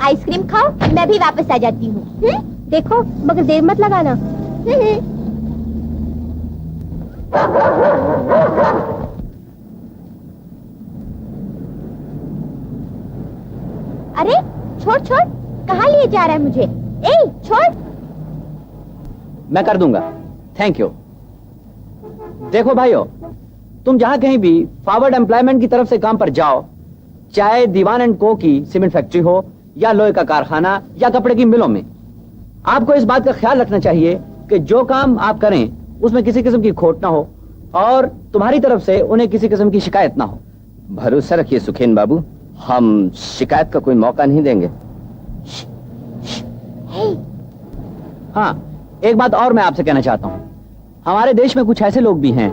आइसक्रीम खाओ, मैं भी वापस आ जाती हूँ। देखो मगर देर मत लगाना। अरे छोड़ छोड़, कहाँ लिए जा रहा है मुझे? ए छोड़। मैं कर दूंगा, थैंक यू। देखो भाइयों, तुम जहां कहीं भी फॉरवर्ड एम्प्लॉयमेंट की तरफ से काम पर जाओ, चाहे दीवान एंड को की सीमेंट फैक्ट्री हो या लोहे का कारखाना या कपड़े की मिलों में, आपको इस बात का ख्याल रखना चाहिए कि जो काम आप करें उसमें किसी किस्म की खोट ना हो और तुम्हारी तरफ से उन्हें किसी किस्म की शिकायत ना हो। भरोसा रखिए सुखेन बाबू, हम शिकायत का कोई मौका नहीं देंगे। हाँ, एक बात और मैं आपसे कहना चाहता हूँ, हमारे देश में कुछ ऐसे लोग भी हैं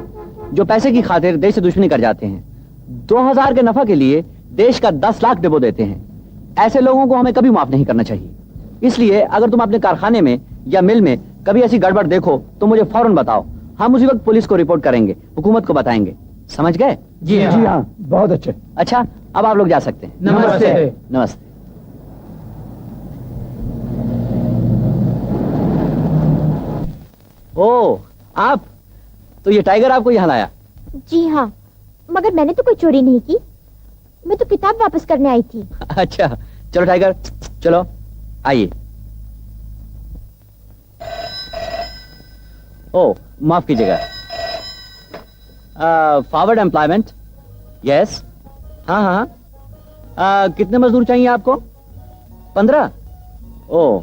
जो पैसे की खातिर देश से दुश्मनी कर जाते हैं। 2000 के नफा के लिए देश का 10 लाख डिबो देते हैं। ऐसे लोगों को हमें कभी माफ नहीं करना चाहिए। इसलिए अगर तुम अपने कारखाने में या मिल में कभी ऐसी गड़बड़ देखो तो मुझे फौरन बताओ, हम उसी वक्त पुलिस को रिपोर्ट करेंगे, हुकूमत को बताएंगे। समझ गए? जी हाँ, बहुत अच्छे। अच्छा, अब आप लोग जा सकते हैं। नमस्ते। नमस्ते। ओ, आप तो ये टाइगर आपको यहाँ लाया? जी हाँ, मगर मैंने तो कोई चोरी नहीं की, मैं तो किताब वापस करने आई थी। अच्छा, चलो टाइगर, चलो आइए। ओ, माफ कीजिएगा। Forward employment, yes. हाँ हाँ, कितने मजदूर चाहिए आपको? 15? ओ,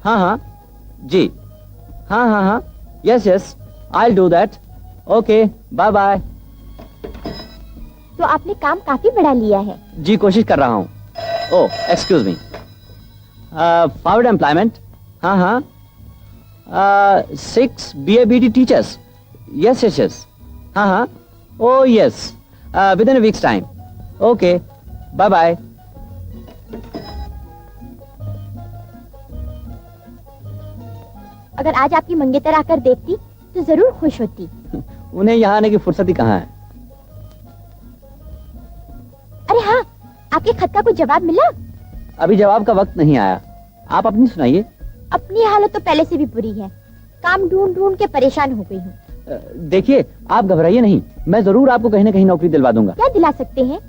हाँ हाँ, जी, हाँ हाँ हाँ, yes yes, I do that. Okay, bye bye. तो आपने काम काफी बढ़ा लिया है। जी, कोशिश कर रहा हूँ। Oh, excuse me. Forward employment, हाँ हाँ, 6 BABD teachers, yes yes yes, हाँ हाँ, oh yes, within a weeks time. Okay, bye bye. अगर आज आपकी मंगेतर आकर देखती तो जरूर खुश होती। उन्हें यहाँ आने की फुर्सत ही कहाँ है। अरे हाँ, आपके खत का कोई जवाब मिला? अभी जवाब का वक्त नहीं आया, आप अपनी सुनाइए। अपनी हालत तो पहले से भी बुरी है, काम ढूंढ ढूंढ के परेशान हो गई हूँ। देखिए, आप घबराइए नहीं, मैं जरूर आपको कहीं न कहीं नौकरी दिलवा दूंगा। क्या दिला सकते हैं?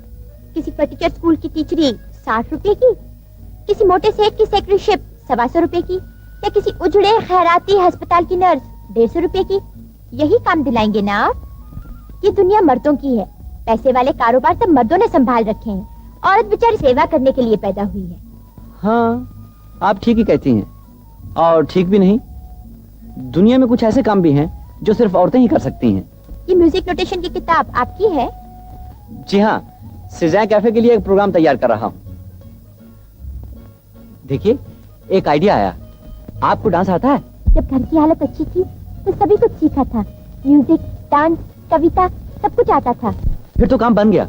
किसी पर्टिकुलर स्कूल की टीचरी 60 रुपए की, किसी मोटे सेठ की सेक्रेटरीशिप 125 रुपए की, या किसी उजड़े खैराती अस्पताल की नर्स 150 रुपए की? यही काम दिलाएंगे ना आप? ये दुनिया मर्दों की है, पैसे वाले कारोबार सब मर्दों ने संभाल रखे हैं, औरत बेचारी सेवा करने के लिए पैदा हुई है। हाँ, आप ठीक ही कहती हैं, और ठीक भी नहीं। दुनिया में कुछ ऐसे काम भी हैं जो सिर्फ औरतें ही कर सकती हैं। ये म्यूजिक नोटेशन की किताब आपकी है? जी हाँ, सिज़ा कैफे के लिए एक प्रोग्राम तैयार कर रहा हूँ। देखिए, एक आइडिया आया। आपको डांस आता है? जब घर की हालत अच्छी थी तो सभी कुछ सीखा था, म्यूजिक, डांस, कविता, सब कुछ आता था। फिर तो काम बन गया।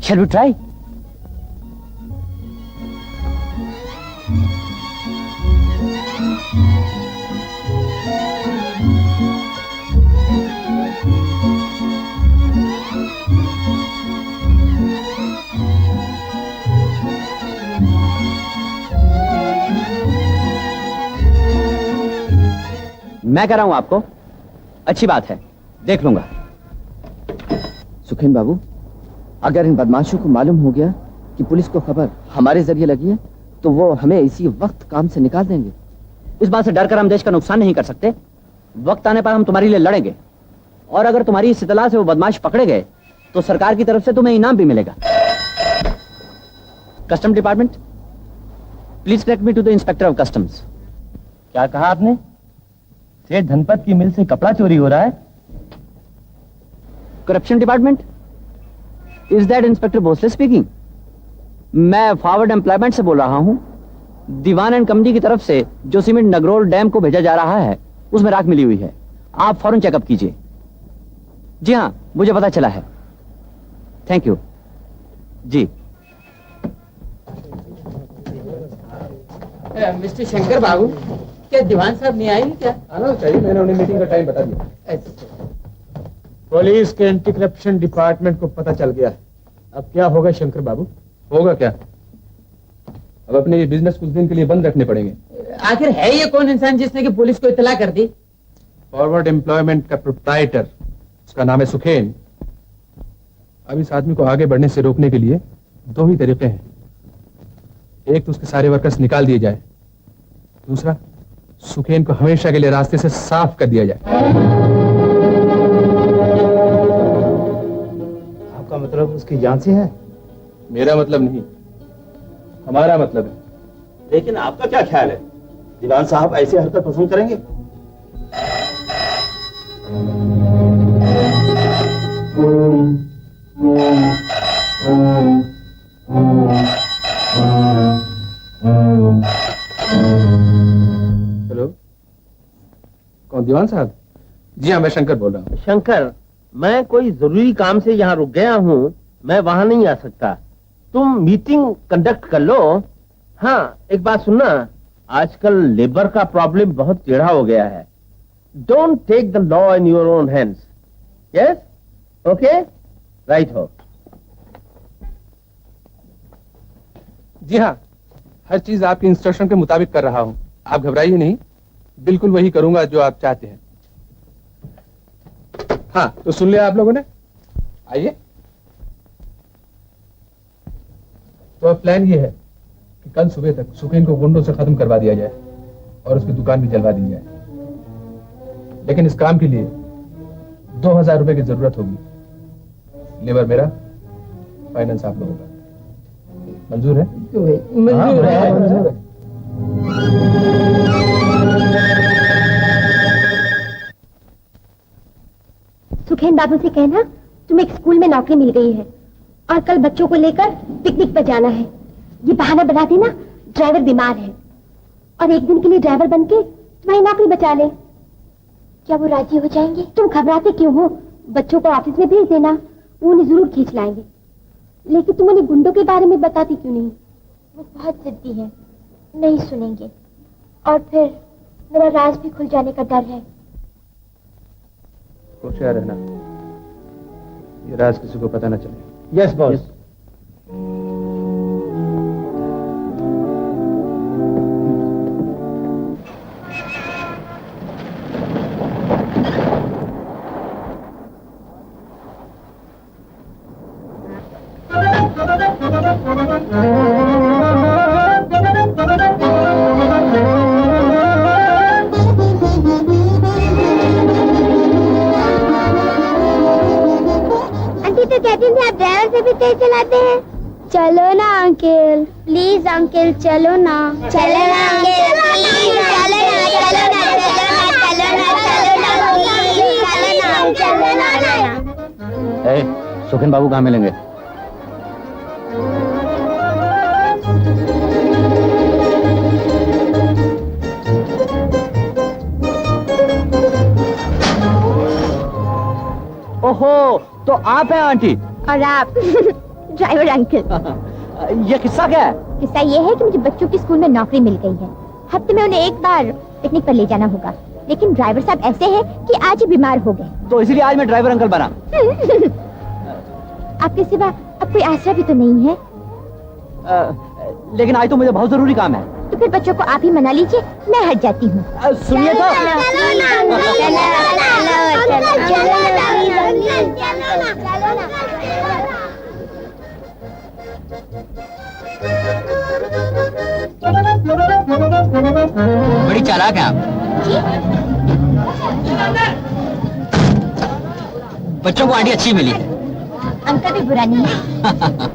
Shall we try? मैं कह रहा हूं आपको, अच्छी बात है, देख लूंगा। सुखेन बाबू, अगर इन बदमाशों को मालूम हो गया कि पुलिस को खबर हमारे जरिए लगी है तो वो हमें इसी वक्त काम से निकाल देंगे। इस बात से डरकर हम देश का नुकसान नहीं कर सकते। वक्त आने पर हम तुम्हारे लिए लड़ेंगे, और अगर तुम्हारी इस इत्तला से वो बदमाश पकड़े गए तो सरकार की तरफ से तुम्हें इनाम भी मिलेगा। Custom department, please connect me to the inspector of customs. क्या कहा आपने? सेठ धनपत की मिल से कपड़ा चोरी हो रहा है? Corruption department, is that inspector Bhosle speaking? मैं फॉरवर्ड एम्प्लॉयमेंट से बोल रहा हूं। दीवान एंड कंपनी की तरफ से जो सीमेंट नगरोल डैम को भेजा जा रहा है उसमें राख मिली हुई है, आप फौरन चेकअप कीजिए। जी हाँ, मुझे पता चला है। Thank you ji. Mister Shankar Babu, क्या दीवान साहब नहीं आएंगे क्या? आना चाहिए, मैंने उन्हें मीटिंग का टाइम बता दिया। पुलिस के एंटी करप्शन डिपार्टमेंट को पता चल गया है। अब क्या होगा शंकर बाबू? होगा क्या? अब अपने ये बिजनेस कुछ दिन के लिए बंद रखने पड़ेंगे। आखिर है ये कौन इंसान जिसने कि पुलिस को इत्तला कर दी? फॉरवर्ड एम्प्लॉयमेंट का प्रोप्राइटर, उसका नाम है सुखेन। अब इस आदमी को आगे बढ़ने से रोकने के लिए दो ही तरीके हैं। एक तो उसके सारे वर्कर्स निकाल दिए जाए, दूसरा सुखेन को हमेशा के लिए रास्ते से साफ कर दिया जाए। आपका मतलब उसकी जान से है? मेरा मतलब नहीं, हमारा मतलब है। लेकिन आपका क्या ख्याल है, दीवान साहब ऐसे हरकत पसंद करेंगे? हेलो, कौन? दीवान साहब? जी हाँ, मैं शंकर बोल रहा हूँ। शंकर, मैं कोई जरूरी काम से यहाँ रुक गया हूँ, मैं वहां नहीं आ सकता। तुम मीटिंग कंडक्ट कर लो। हाँ, एक बात सुनना, आजकल लेबर का प्रॉब्लम बहुत टेढ़ा हो गया है। Don't take the law in your own hands. Yes, okay, right हो। जी हाँ, हर चीज आपके इंस्ट्रक्शन के मुताबिक कर रहा हूँ। आप घबराइए नहीं, बिल्कुल वही करूंगा जो आप चाहते हैं। हाँ, तो सुन लिया आप लोगों ने? आइए। तो अब प्लान ये है कि कल सुबह तक सुखेन को गुंडों से खत्म करवा दिया जाए और उसकी दुकान भी जलवा दी जाए। लेकिन इस काम के लिए 2000 रुपए की जरूरत होगी। लेबर मेरा, फाइनेंस आप लोगों का। मंजूर है? मंजूर है। मंजूर है। सुखेन बाबू से कहना तुम्हें एक स्कूल में नौकरी मिल गई है और कल बच्चों को लेकर पिकनिक पर जाना है। ये बहाना बना देना ड्राइवर बीमार है और एक दिन के लिए ड्राइवर बनके तुम्हारी नौकरी बचा ले। क्या वो राजी हो जाएंगे? तुम घबराते क्यों हो? बच्चों को ऑफिस में भेज देना, वो उन्हें जरूर खींच लाएंगे। लेकिन तुम उन्हें गुंडों के बारे में बताती क्यों नहीं? वो बहुत जिद्दी है, नहीं सुनेंगे और फिर मेरा राज भी खुल जाने का डर है। होशियार रहना, ये राज किसी को पता न चले। Yes boss. आप ड्राइवर से भी तेज चलाते हैं। चलो ना अंकल, प्लीज अंकल, चलो ना। चलो ना अंकल, प्लीज, चलो ना, चलो ना, चलो ना, चलो ना, चलो ना, चलो ना। ए, सुखेन बाबू कहाँ मिलेंगे? ओहो, तो आप हैं आंटी? और आप ड्राइवर अंकल। ये किस्सा क्या है? किस्सा ये है कि मुझे बच्चों की स्कूल में नौकरी मिल गई है। हफ्ते में उन्हें एक बार पिकनिक पर ले जाना होगा, लेकिन ड्राइवर साहब ऐसे हैं कि आज ही बीमार हो गए। तो इसीलिए आज मैं ड्राइवर अंकल बना। आपके सिवा अब कोई आसरा भी तो नहीं है। लेकिन आज तो मुझे बहुत जरूरी काम है। तो फिर बच्चों को आप ही मना लीजिए, मैं हट जाती हूँ। सुनिए तो। बड़ी चालाक है आप। बच्चों को आंटी अच्छी मिली है। अंकल भी बुरा नहीं है।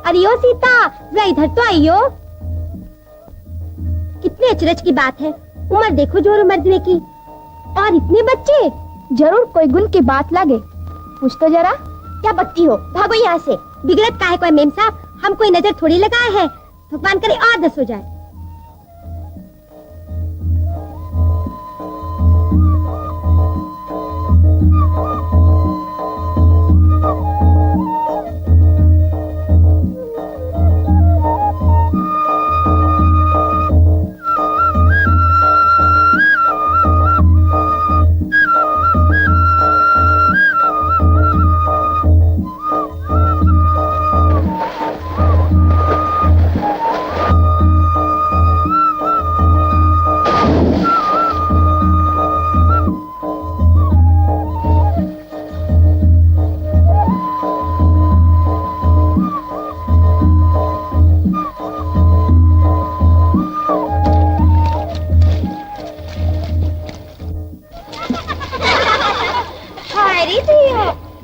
अरे ओ सीता, जरा इधर तो आइयो। कितने अचरज की बात है, उम्र देखो जोर मर्दने की, और इतने बच्चे। जरूर कोई गुण की बात लगे, पूछ तो जरा। क्या बकती हो, भागो यहाँ से। बिगड़त काहे कोई मेम साहब, हम कोई नजर थोड़ी लगाए हैं। भगवान करे और 10 हो जाए।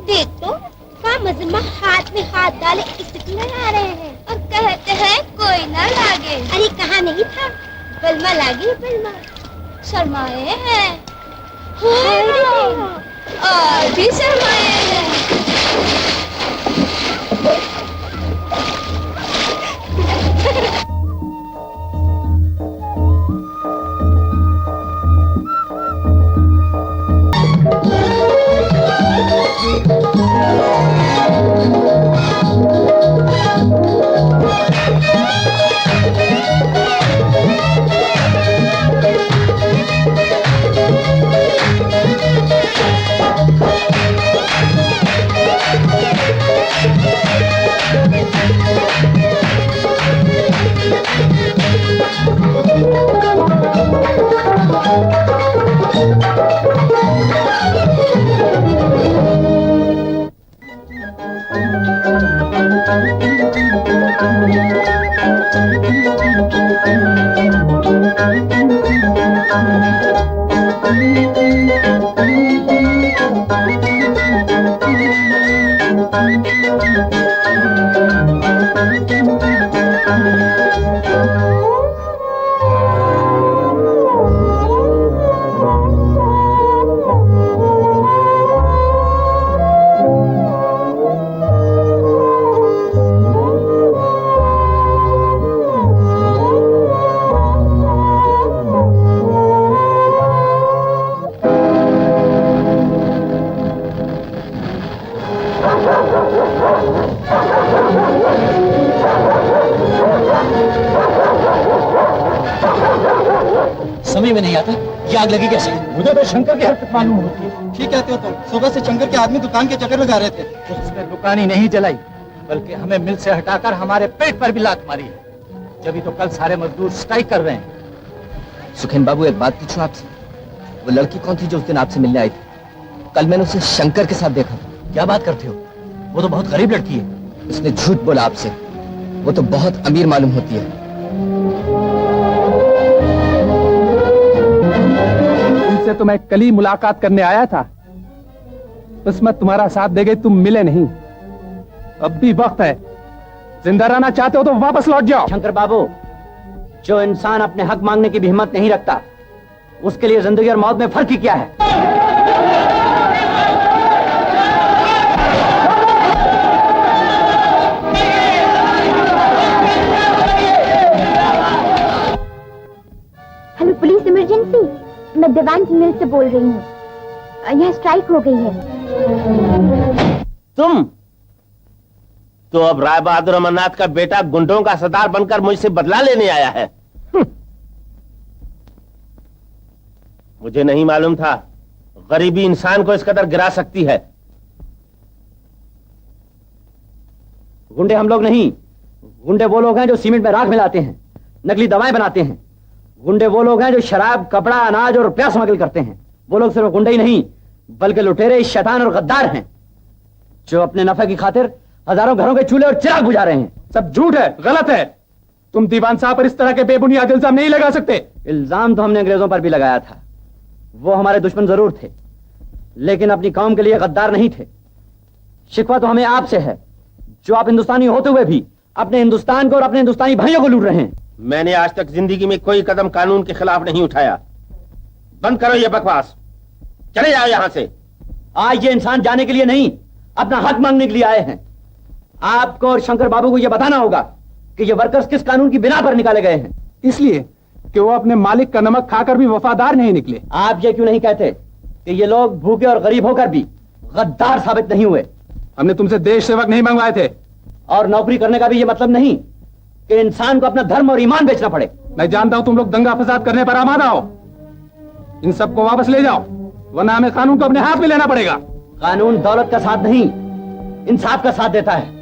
देख तो, मजमा हाथ में हाथ डाले इसकी लगा रहे हैं और कहते हैं कोई ना लागे। अरे कहाँ नहीं था, बलमा लागी बलमा, शर्माए हैं और भी शर्माए हैं। समझ में नहीं आता ये आग लगी कैसे? मुझे तो शंकर की हरकत मालूम होती है। ठीक कहते हो तुम, सुबह से शंकर के आदमी दुकान के चक्कर लगा रहे थे। उसने दुकान ही नहीं जलाई, बल्कि हमें मिल से हटाकर हमारे पेट पर भी लात मारी है। जब तो कल सारे मजदूर स्ट्राइक कर रहे हैं। सुखेन बाबू, एक बात पूछूं आपसे, वो लड़की कौन थी जो उस दिन आपसे मिलने आई थी? कल मैंने उसे शंकर के साथ देखा। क्या बात करते हो? वो तो बहुत गरीब लड़की है। उसने झूठ बोला आपसे, वो तो बहुत अमीर मालूम होती है। उनसे तो मैं कल ही मुलाकात करने आया था, किस्मत तुम्हारा साथ दे गई, तुम मिले नहीं। अब भी वक्त है, जिंदा रहना चाहते हो तो वापस लौट जाओ। शंकर बाबू, जो इंसान अपने हक मांगने की भी हिम्मत नहीं रखता, उसके लिए जिंदगी और मौत में फर्क ही क्या है? हेलो पुलिस इमरजेंसी, मैं देवांश मिल से बोल रही हूँ। यहाँ स्ट्राइक हो गई है। तुम तो अब राय बहादुर अमरनाथ का बेटा गुंडों का सरदार बनकर मुझसे बदला लेने आया है। मुझे नहीं मालूम था गरीबी इंसान को इस कदर गिरा सकती है। गुंडे हम लोग नहीं, गुंडे वो लोग हैं जो सीमेंट में राख मिलाते हैं, नकली दवाएं बनाते हैं। गुंडे वो लोग हैं जो शराब, कपड़ा, अनाज और रुपया स्मगल करते हैं। वो लोग सिर्फ गुंडे ही नहीं, बल्कि लुटेरे, शैतान और गद्दार हैं, जो अपने नफे की खातिर हजारों घरों के चूल्हे और चिराग बुझा रहे हैं। सब झूठ है, गलत है। तुम दीवान साहब पर इस तरह के बेबुनियाद इल्जाम नहीं लगा सकते। इल्जाम तो हमने अंग्रेजों पर भी लगाया था, वो हमारे दुश्मन जरूर थे, लेकिन अपनी कौम के लिए गद्दार नहीं थे। शिकवा तो हमें आपसे है, जो आप हिंदुस्तानी होते हुए भी अपने हिंदुस्तान को और अपने हिंदुस्तानी भाइयों को लूट रहे हैं। मैंने आज तक जिंदगी में कोई कदम कानून के खिलाफ नहीं उठाया। बंद करो ये बकवास, चले जाओ यहां से। आज ये इंसान जाने के लिए नहीं, अपना हक मांगने के लिए आए हैं। आपको और शंकर बाबू को यह बताना होगा कि ये वर्कर्स किस कानून की बिना पर निकाले गए हैं। इसलिए कि वो अपने मालिक का नमक खाकर भी वफादार नहीं निकले। आप ये क्यों नहीं कहते कि ये लोग भूखे और गरीब होकर भी गद्दार साबित नहीं हुए? हमने तुमसे देश सेवक नहीं मंगवाए थे। और नौकरी करने का भी ये मतलब नहीं कि इंसान को अपना धर्म और ईमान बेचना पड़े। मैं जानता हूं तुम लोग दंगा फसाद करने पर आमादा हो। इन सबको वापस ले जाओ, वरना हमें कानून को अपने हाथ में लेना पड़ेगा। कानून दौलत का साथ नहीं, इंसाफ का साथ देता है।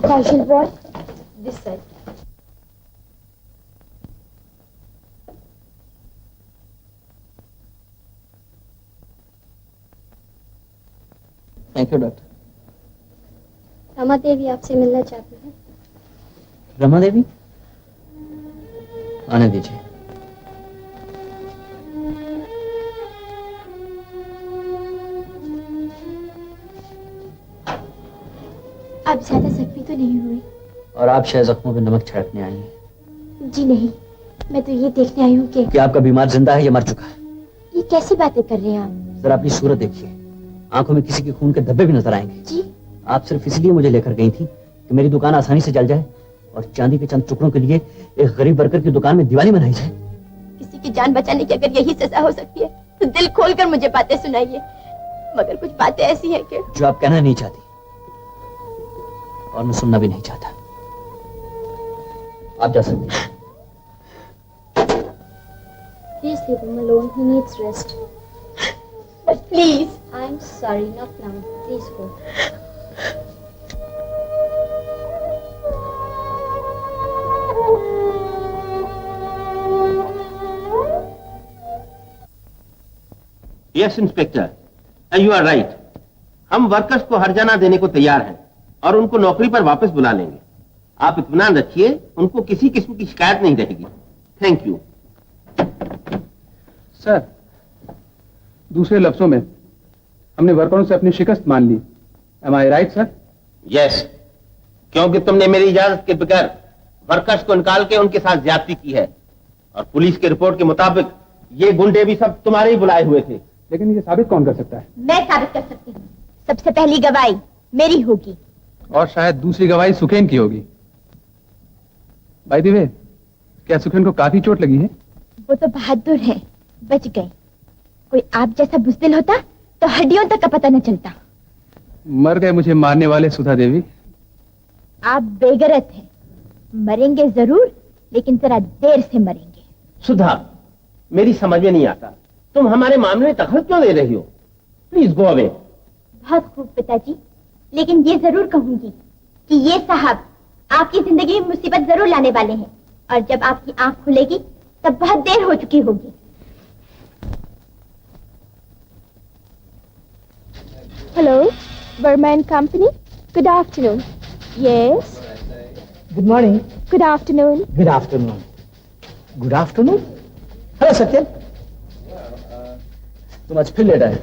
Partial wall, this side. Thank you doctor. Rama Devi आपसे मिलना चाहती है। रमा देवी, आने दीजिए। आप ज्यादा जख्मी तो नहीं हुए? और आप शायद जख्मों पे नमक छिड़कने आई हैं। जी नहीं, मैं तो ये देखने आई हूँ कि आपका बीमार जिंदा है या मर चुका है। ये कैसी बातें कर रहे हैं आप? जरा अपनी सूरत देखिए, आंखों में किसी के खून के धब्बे भी नजर आएंगे। जी? आप सिर्फ इसलिए मुझे लेकर गई थी कि मेरी दुकान आसानी से जल जाए और चांदी के चंद टुकड़ों के लिए एक गरीब वर्कर की दुकान में दिवाली मनाई जाए। किसी की जान बचाने की अगर यही सजा हो सकती है तो दिल खोलकर मुझे बातें सुनाइए, मगर कुछ बातें ऐसी हैं कि जो आप कहना नहीं चाहती और मैं सुनना भी नहीं चाहता। आप जा सकते हैं। Please leave him alone. He needs rest. But please. I'm sorry, not now. Please go. Yes inspector, you are right. हम वर्कर्स को हर्जाना देने को तैयार हैं और उनको नौकरी पर वापस बुला लेंगे। आप इत्मीनान रखिए, उनको किसी किस्म की शिकायत नहीं रहेगी। Thank you. सर, दूसरे लफ्जों में हमने वर्करों से अपनी शिकस्त मान ली। Am I right, sir? Yes, क्योंकि तुमने मेरी इजाजत के बगैर वर्कर्स को निकाल के उनके साथ ज्यादती की है और पुलिस की रिपोर्ट के मुताबिक ये गुंडे भी सब तुम्हारे ही बुलाए हुए थे। लेकिन ये साबित कौन कर सकता है? मैं साबित कर सकती हूँ। सबसे पहली गवाही मेरी होगी और शायद दूसरी गवाही सुखेन की होगी। बाय द वे, क्या सुखेन को काफी चोट लगी है? वो तो बहादुर है, बच गए। कोई आप जैसा बुज़दिल होता तो हड्डियों तक का पता न चलता। मर गए मुझे मारने वाले सुधा देवी। आप बेगरत हैं, मरेंगे जरूर, लेकिन जरा देर से मरेंगे। सुधा, मेरी समझ में नहीं आता, तुम हमारे मामले में दखल क्यों ले रही हो? Please go away. बहुत खूब पिताजी, लेकिन ये जरूर कहूंगी कि ये साहब आपकी जिंदगी में मुसीबत जरूर लाने वाले हैं, और जब आपकी आंख खुलेगी तब बहुत देर हो चुकी होगी। Hello, Verma and company, good afternoon. Yes, good morning. Good afternoon. Good afternoon. Good afternoon. Hello Satyan, तुम आज फिर लेट आए।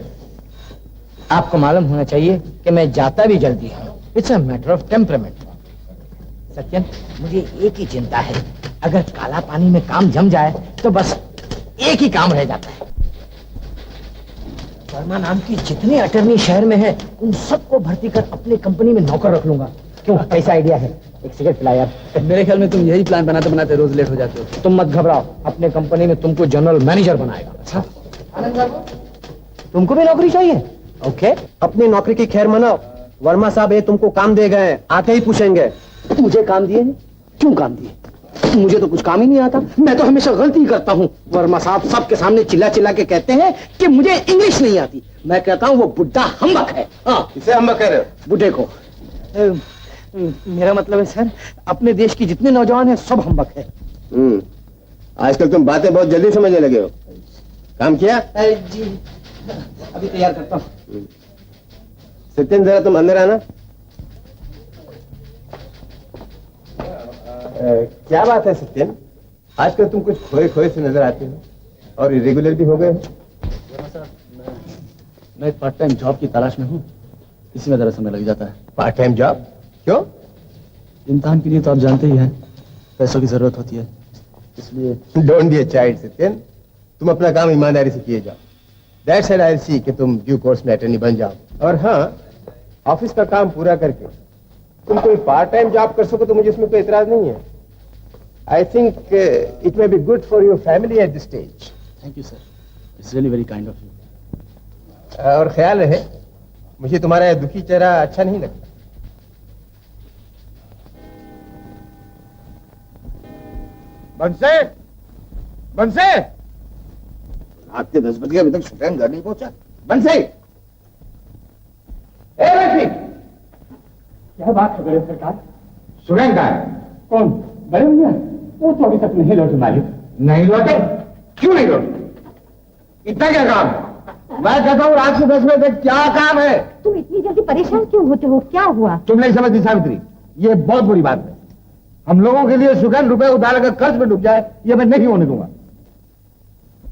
आपको मालूम होना चाहिए कि मैं जाता भी जल्दी हूँ। It's a matter of temperament. Satyan, मुझे एक ही चिंता है, अगर काला पानी में काम जम जाए तो बस एक ही काम रह जाता है। वर्मा नाम की जितने अटर्नी शहर में है उन सबको भर्ती कर अपनी कंपनी में नौकर रख लूंगा। क्यों, कैसा आइडिया है? एक सिगरेट पिला यार। मेरे ख्याल में तुम यही प्लान बनाते बनाते रोज लेट हो जाते हो। तुम मत घबराओ, अपने कंपनी में तुमको जनरल मैनेजर बनाएगा। अच्छा, तुमको भी नौकरी चाहिए? ओके, अपनी नौकरी की खैर मनाओ। वर्मा साहब ये तुमको काम दे गए, आते ही पूछेंगे। मुझे काम दिए? क्यों काम दिए? मुझे तो कुछ काम ही नहीं आता, मैं तो हमेशा गलती करता हूँ। वर्मा साहब सबके सामने चिल्ला चिल्ला के कहते हैं कि मुझे इंग्लिश नहीं आती। मैं कहता हूँ वो बुड्ढा हम्बक है। हाँ, इसे हम्बक कह रहे हो? बुड्ढे को। मेरा मतलब है सर, अपने देश की जितने नौजवान हैं सब हम्बक है। आजकल तुम बातें बहुत जल्दी समझने लगे हो। काम किया? जी, अभी तैयार करता हूँ। सत्यन, जरा तुम अंदर आना। क्या बात है सत्यन, आजकल तुम कुछ खोए खोए से नजर आते हो और इरेगुलर भी हो गए हो। मैं एक पार्ट टाइम जॉब की तलाश में हूँ, इसी में जरा समय लग जाता है। Part time job? क्यों? इम्तिहान के लिए तो आप जानते ही हैं, पैसों की जरूरत होती है, इसलिए। Don't be a child Satyan, तुम अपना काम ईमानदारी से किए जाओ। दैट्स व्हाई आई सी कि तुम ड्यू कोर्स में अटर्नी बन जाओ। और हाँ, ऑफिस का काम पूरा करके तुम कोई पार्ट टाइम जॉब कर सको तो मुझे इसमें कोई इतराज नहीं है। I think it may be good for your family at this stage. Thank you sir, it's really very kind of you. और ख्याल रहे, मुझे तुम्हारा यह दुखी चेहरा अच्छा नहीं लगता। बंसे, बंसे, रात के 10 बजे अभी तक सुकैन घर नहीं पहुंचा। बंसे, क्या बात है बड़े सरकार? सुकैन कहाँ है? कौन? बड़े भैया? वो तो अभी तक नहीं लौटे मालिक। नहीं लौटे? क्यों नहीं लौटे? इतना क्या काम है? मैं कहता हूँ रात के 10 बजे तक क्या काम है? तुम इतनी जल्दी परेशान क्यों होते हो? क्या हुआ? तुम नहीं समझती सावित्री, ये बहुत बुरी बात है। हम लोगों के लिए सुगैन रुपए उधार अगर कर्ज में डूब जाए, ये मैं नहीं होने दूंगा।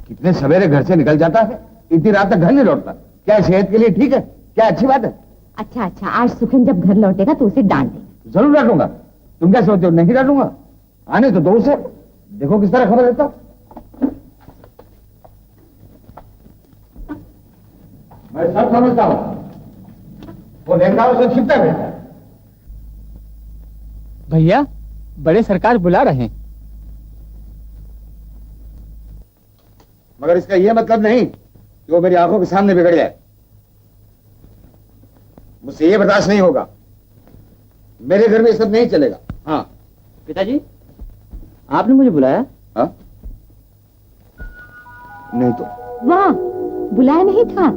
कितने सवेरे घर से निकल जाता है, इतनी रात तक घर नहीं लौटता। क्या सेहत के लिए ठीक है? क्या अच्छी बात है? अच्छा अच्छा, आज सुखन जब घर लौटेगा तो उसे डांट दे। जरूर डांटूंगा। तुम क्या सोचते हो नहीं डांटूंगा? आने तो दो उसे, देखो किस तरह खबर देता। मैं सब समझता हूं, वो देखता हूं उसे छिपता रहता है। भैया, बड़े सरकार बुला रहे हैं। मगर इसका यह मतलब नहीं कि वो मेरी आंखों के सामने बिगड़ जाए। मुझसे ये बर्दाश्त नहीं होगा। मेरे घर में ये सब नहीं चलेगा। हाँ पिताजी, आपने मुझे बुलाया? हाँ? नहीं तो। वाह, बुलाया नहीं था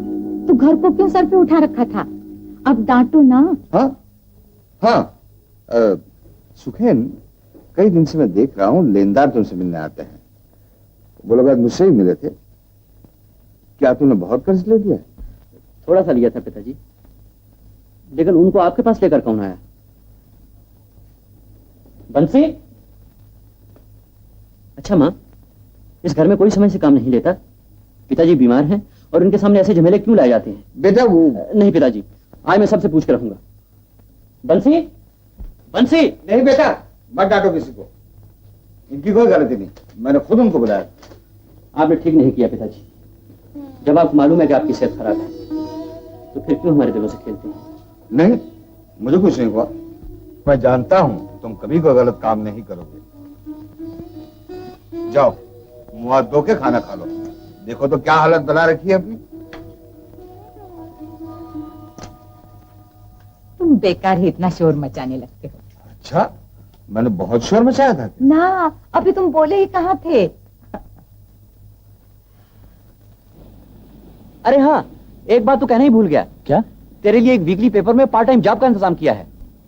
तो घर को क्यों सर पे उठा रखा था? अब डांटो ना। हाँ हाँ, सुखेन, कई दिन से मैं देख रहा हूं लेनदार तुमसे मिलने आते हैं। वो लोग आज मुझसे ही मिले थे। क्या तूने बहुत कर्ज ले लिया? थोड़ा सा लिया था पिताजी, लेकिन उनको आपके पास लेकर कौन आया? बंसी? अच्छा माँ, इस घर में कोई समय से काम नहीं लेता। पिताजी बीमार हैं और उनके सामने ऐसे झमेले क्यों लाए जाते हैं? बेटा वो नहीं पिताजी, आज मैं सबसे पूछ कर रहूंगा। बंसी, बंसी। नहीं बेटा, मत डांटो किसी को। इनकी कोई गलती नहीं, मैंने खुद उनको बुलाया। आपने ठीक नहीं किया पिताजी। जब आपको मालूम है कि आपकी सेहत खराब है तो फिर क्यों हमारे दिलों से खेलते हैं? नहीं, मुझे कुछ नहीं हुआ। मैं जानता हूं तुम कभी कोई गलत काम नहीं करोगे। जाओ, मुंह हाथ धो के खाना खा लो। देखो तो क्या हालत बना रखी है अपनी। तुम बेकार ही इतना शोर मचाने लगते हो। अच्छा, मैंने बहुत शोर मचाया था। ना, अभी तुम बोले ही कहाँ थे? अरे हाँ, एक बात तो कहना ही भूल गया। क्या? तेरे लिए एक वीकली पेपर में पार्ट टाइम जॉब का इंतजाम किया है।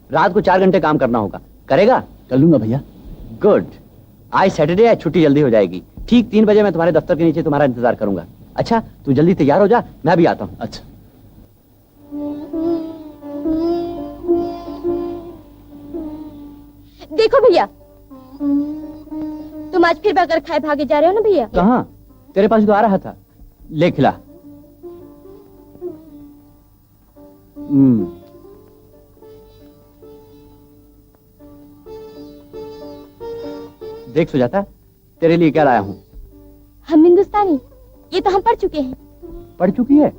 रात को 4 घंटे काम करना होगा। करेगा? कर लूंगा भैया। गुड। आज सैटरडे है, छुट्टी जल्दी हो जाएगी। ठीक 3 बजे मैं तुम्हारे दफ्तर के नीचे तुम्हारा इंतजार करूंगा। अच्छा, तू जल्दी तैयार हो जा, मैं भी आता हूँ। अच्छा। देखो भैया, तुम आज फिर बगैर खाए भागे जा रहे हो ना भैया? कहाँ? तेरे पास तो आ रहा था। ले खिला। देख सुजाता, तेरे लिए क्या लाया हूँ। हम हिंदुस्तानी, ये तो हम पढ़ चुके हैं। पढ़ चुकी है?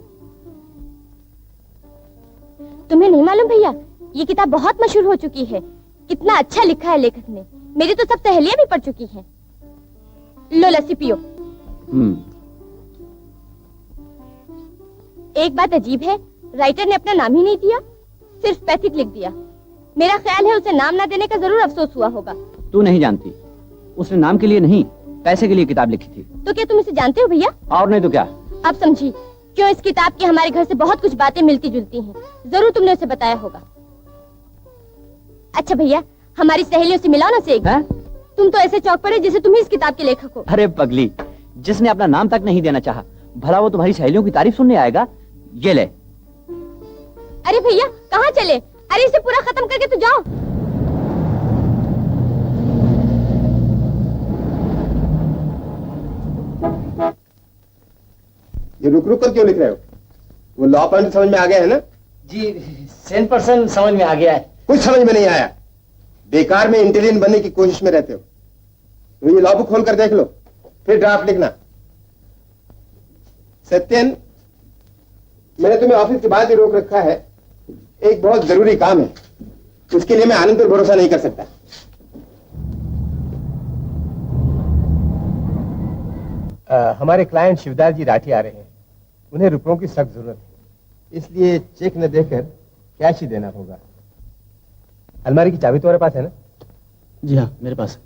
तुम्हें नहीं मालूम भैया, ये किताब बहुत मशहूर हो चुकी है। कितना अच्छा लिखा है लेखक ने। मेरी तो सब सहेलियां भी पढ़ चुकी हैं। लो लस्सी पियो। एक बात अजीब है, राइटर ने अपना नाम ही नहीं दिया, सिर्फ पैथिक लिख दिया। मेरा ख्याल है उसे नाम ना देने का जरूर अफसोस हुआ होगा। तू नहीं जानती, उसने नाम के लिए नहीं, पैसे के लिए किताब लिखी थी। तो क्या तुम इसे जानते हो भैया? और नहीं तो क्या। अब समझी क्यों इस किताब की हमारे घर से बहुत कुछ बातें मिलती जुलती हैं। जरूर तुमने उसे बताया होगा। अच्छा भैया, हमारी सहेलियों से मिलाओ ना से एक। तुम तो ऐसे चौक पड़े जैसे तुम ही इस किताब के लेखक हो। अरे पगली, जिसने अपना नाम तक नहीं देना चाहा, भला वो तुम्हारी सहेलियों की तारीफ सुनने आएगा? ये ले। अरे भैया कहाँ चले? अरे इसे पूरा खत्म करके तो जाओ। ये रुक रुक कर क्यों लिख रहे हो? वो लॉ पॉइंट समझ में आ गया है ना? जी 100% समझ में आ गया है। कुछ समझ में नहीं आया। बेकार में इंटेलिजेंट बनने की कोशिश में रहते हो। तो ये लॉ बुक खोल कर देख लो, फिर ड्राफ्ट लिखना। सत्यन, मैंने तुम्हें ऑफिस के बाद ही रोक रखा है। एक बहुत जरूरी काम है, उसके लिए मैं आनंद पर भरोसा नहीं कर सकता। हमारे क्लाइंट शिवदास जी राठी आ रहे हैं। उन्हें रुपयों की सख्त जरूरत है, इसलिए चेक न देकर कैश ही देना होगा। अलमारी की चाबी तुम्हारे पास है ना? जी हाँ, मेरे पास।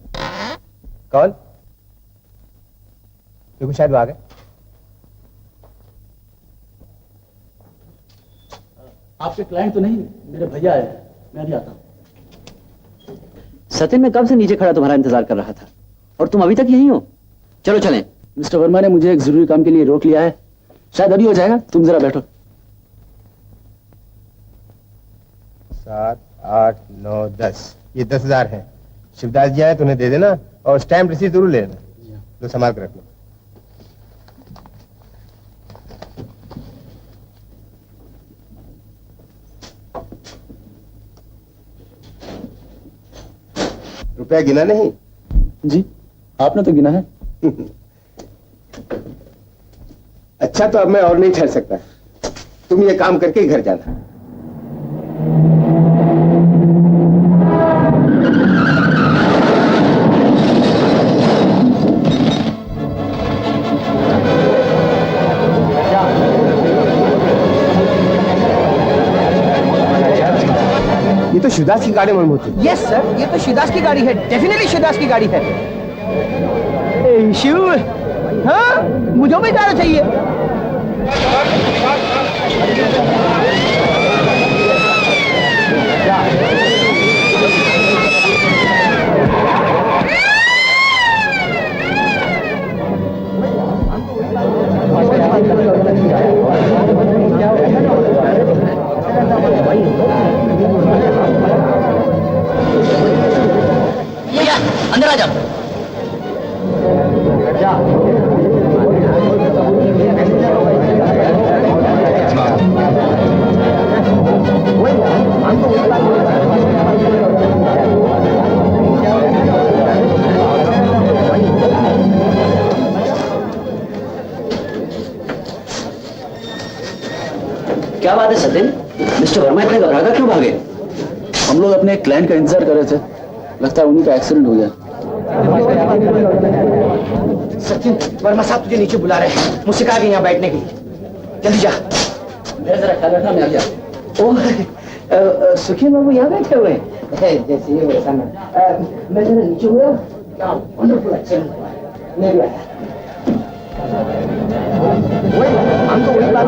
कौन? देखो शायद वो आ गए। आपके क्लाइंट तो नहीं, मेरे भैया है, मैं भी आता हूँ। सत्यन, मैं कब से नीचे खड़ा तुम्हारा इंतजार कर रहा था और तुम अभी तक यहीं हो। चलो चलें। मिस्टर वर्मा ने मुझे एक जरूरी काम के लिए रोक लिया है, शायद अभी हो जाएगा। तुम जरा बैठो। 7, 8, 9, 10, ये 10,000 है। शिवदास जी आए तो उन्हें दे देना और स्टैम्प रिसीट जरूर ले लेना। तो संभाल कर रख लो। रुपया गिना नहीं? जी, आपने तो गिना है। अच्छा, तो अब मैं और नहीं ठहर सकता। तुम ये काम करके घर जाना। ये तो शिवदास की गाड़ी मालूम होती है। यस सर, ये तो शिवदास की गाड़ी है। डेफिनेटली शिवदास की गाड़ी है। शिव, हाँ, मुझे भी जाना चाहिए। भैया अंदर आ जाओ। क्या बात है सत्यन, मिस्टर वर्मा इतने घबराकर क्यों भागे? हम लोग अपने क्लाइंट का इंतजार कर रहे थे, लगता है उन्हीं का एक्सीडेंट हो गया। सचिन, वर्मा साहब तुझे नीचे बुला रहे हैं। मुझसे कहा कि यहाँ बैठने के लिए। जल्दी जा। मेरा जरा ख्याल रखना, मैं आ गया। ओह, सुखी बाबू यहाँ बैठे हुए हैं। जैसे ये वैसा मैं जरा नीचे हुआ। क्या वंडरफुल एक्सीडेंट हुआ है। मैं भी आया। हम तो वही बात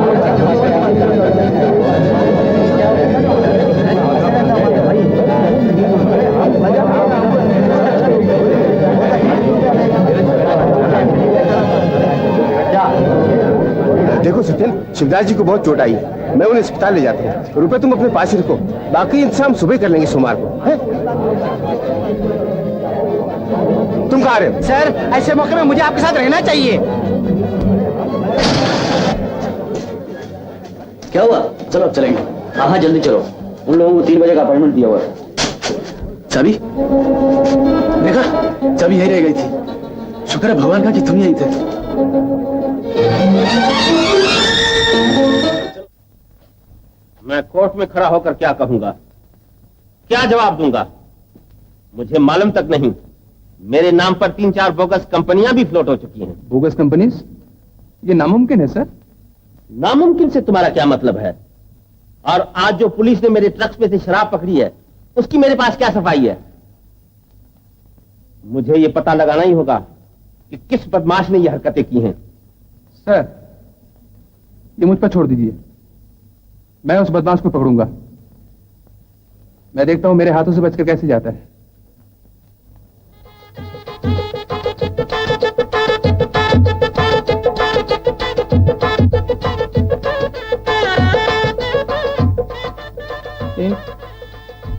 देखो सत्यन, शिवदास जी को बहुत चोट आई है। मैं उन्हें अस्पताल ले जाता हूँ। रुपए तुम अपने पास ही रखो, बाकी इंतजाम सुबह कर लेंगे सोमवार को। है? तुम कहाँ रहे हो? सर, ऐसे मौके में मुझे आपके साथ रहना चाहिए। क्या हुआ? चलो अब चलेंगे। हाँ हाँ जल्दी चलो, उन लोगों को 3 बजे का अपॉइंटमेंट दिया हुआ है। चाबी देखा, चाबी यही रह गई थी। शुक्र है भगवान का कि तुम यही थे। मैं कोर्ट में खड़ा होकर क्या कहूंगा, क्या जवाब दूंगा, मुझे मालूम तक नहीं। मेरे नाम पर 3-4 बोगस कंपनियां भी फ्लोट हो चुकी हैं। Bogus companies? ये नामुमकिन है सर। नामुमकिन से तुम्हारा क्या मतलब है? और आज जो पुलिस ने मेरे ट्रक्स में से शराब पकड़ी है, उसकी मेरे पास क्या सफाई है? मुझे यह पता लगाना ही होगा कि किस बदमाश ने यह हरकतें की हैं। सर, ये मुझ पर छोड़ दीजिए, मैं उस बदमाश को पकड़ूंगा। मैं देखता हूं मेरे हाथों से बचकर कैसे जाता है।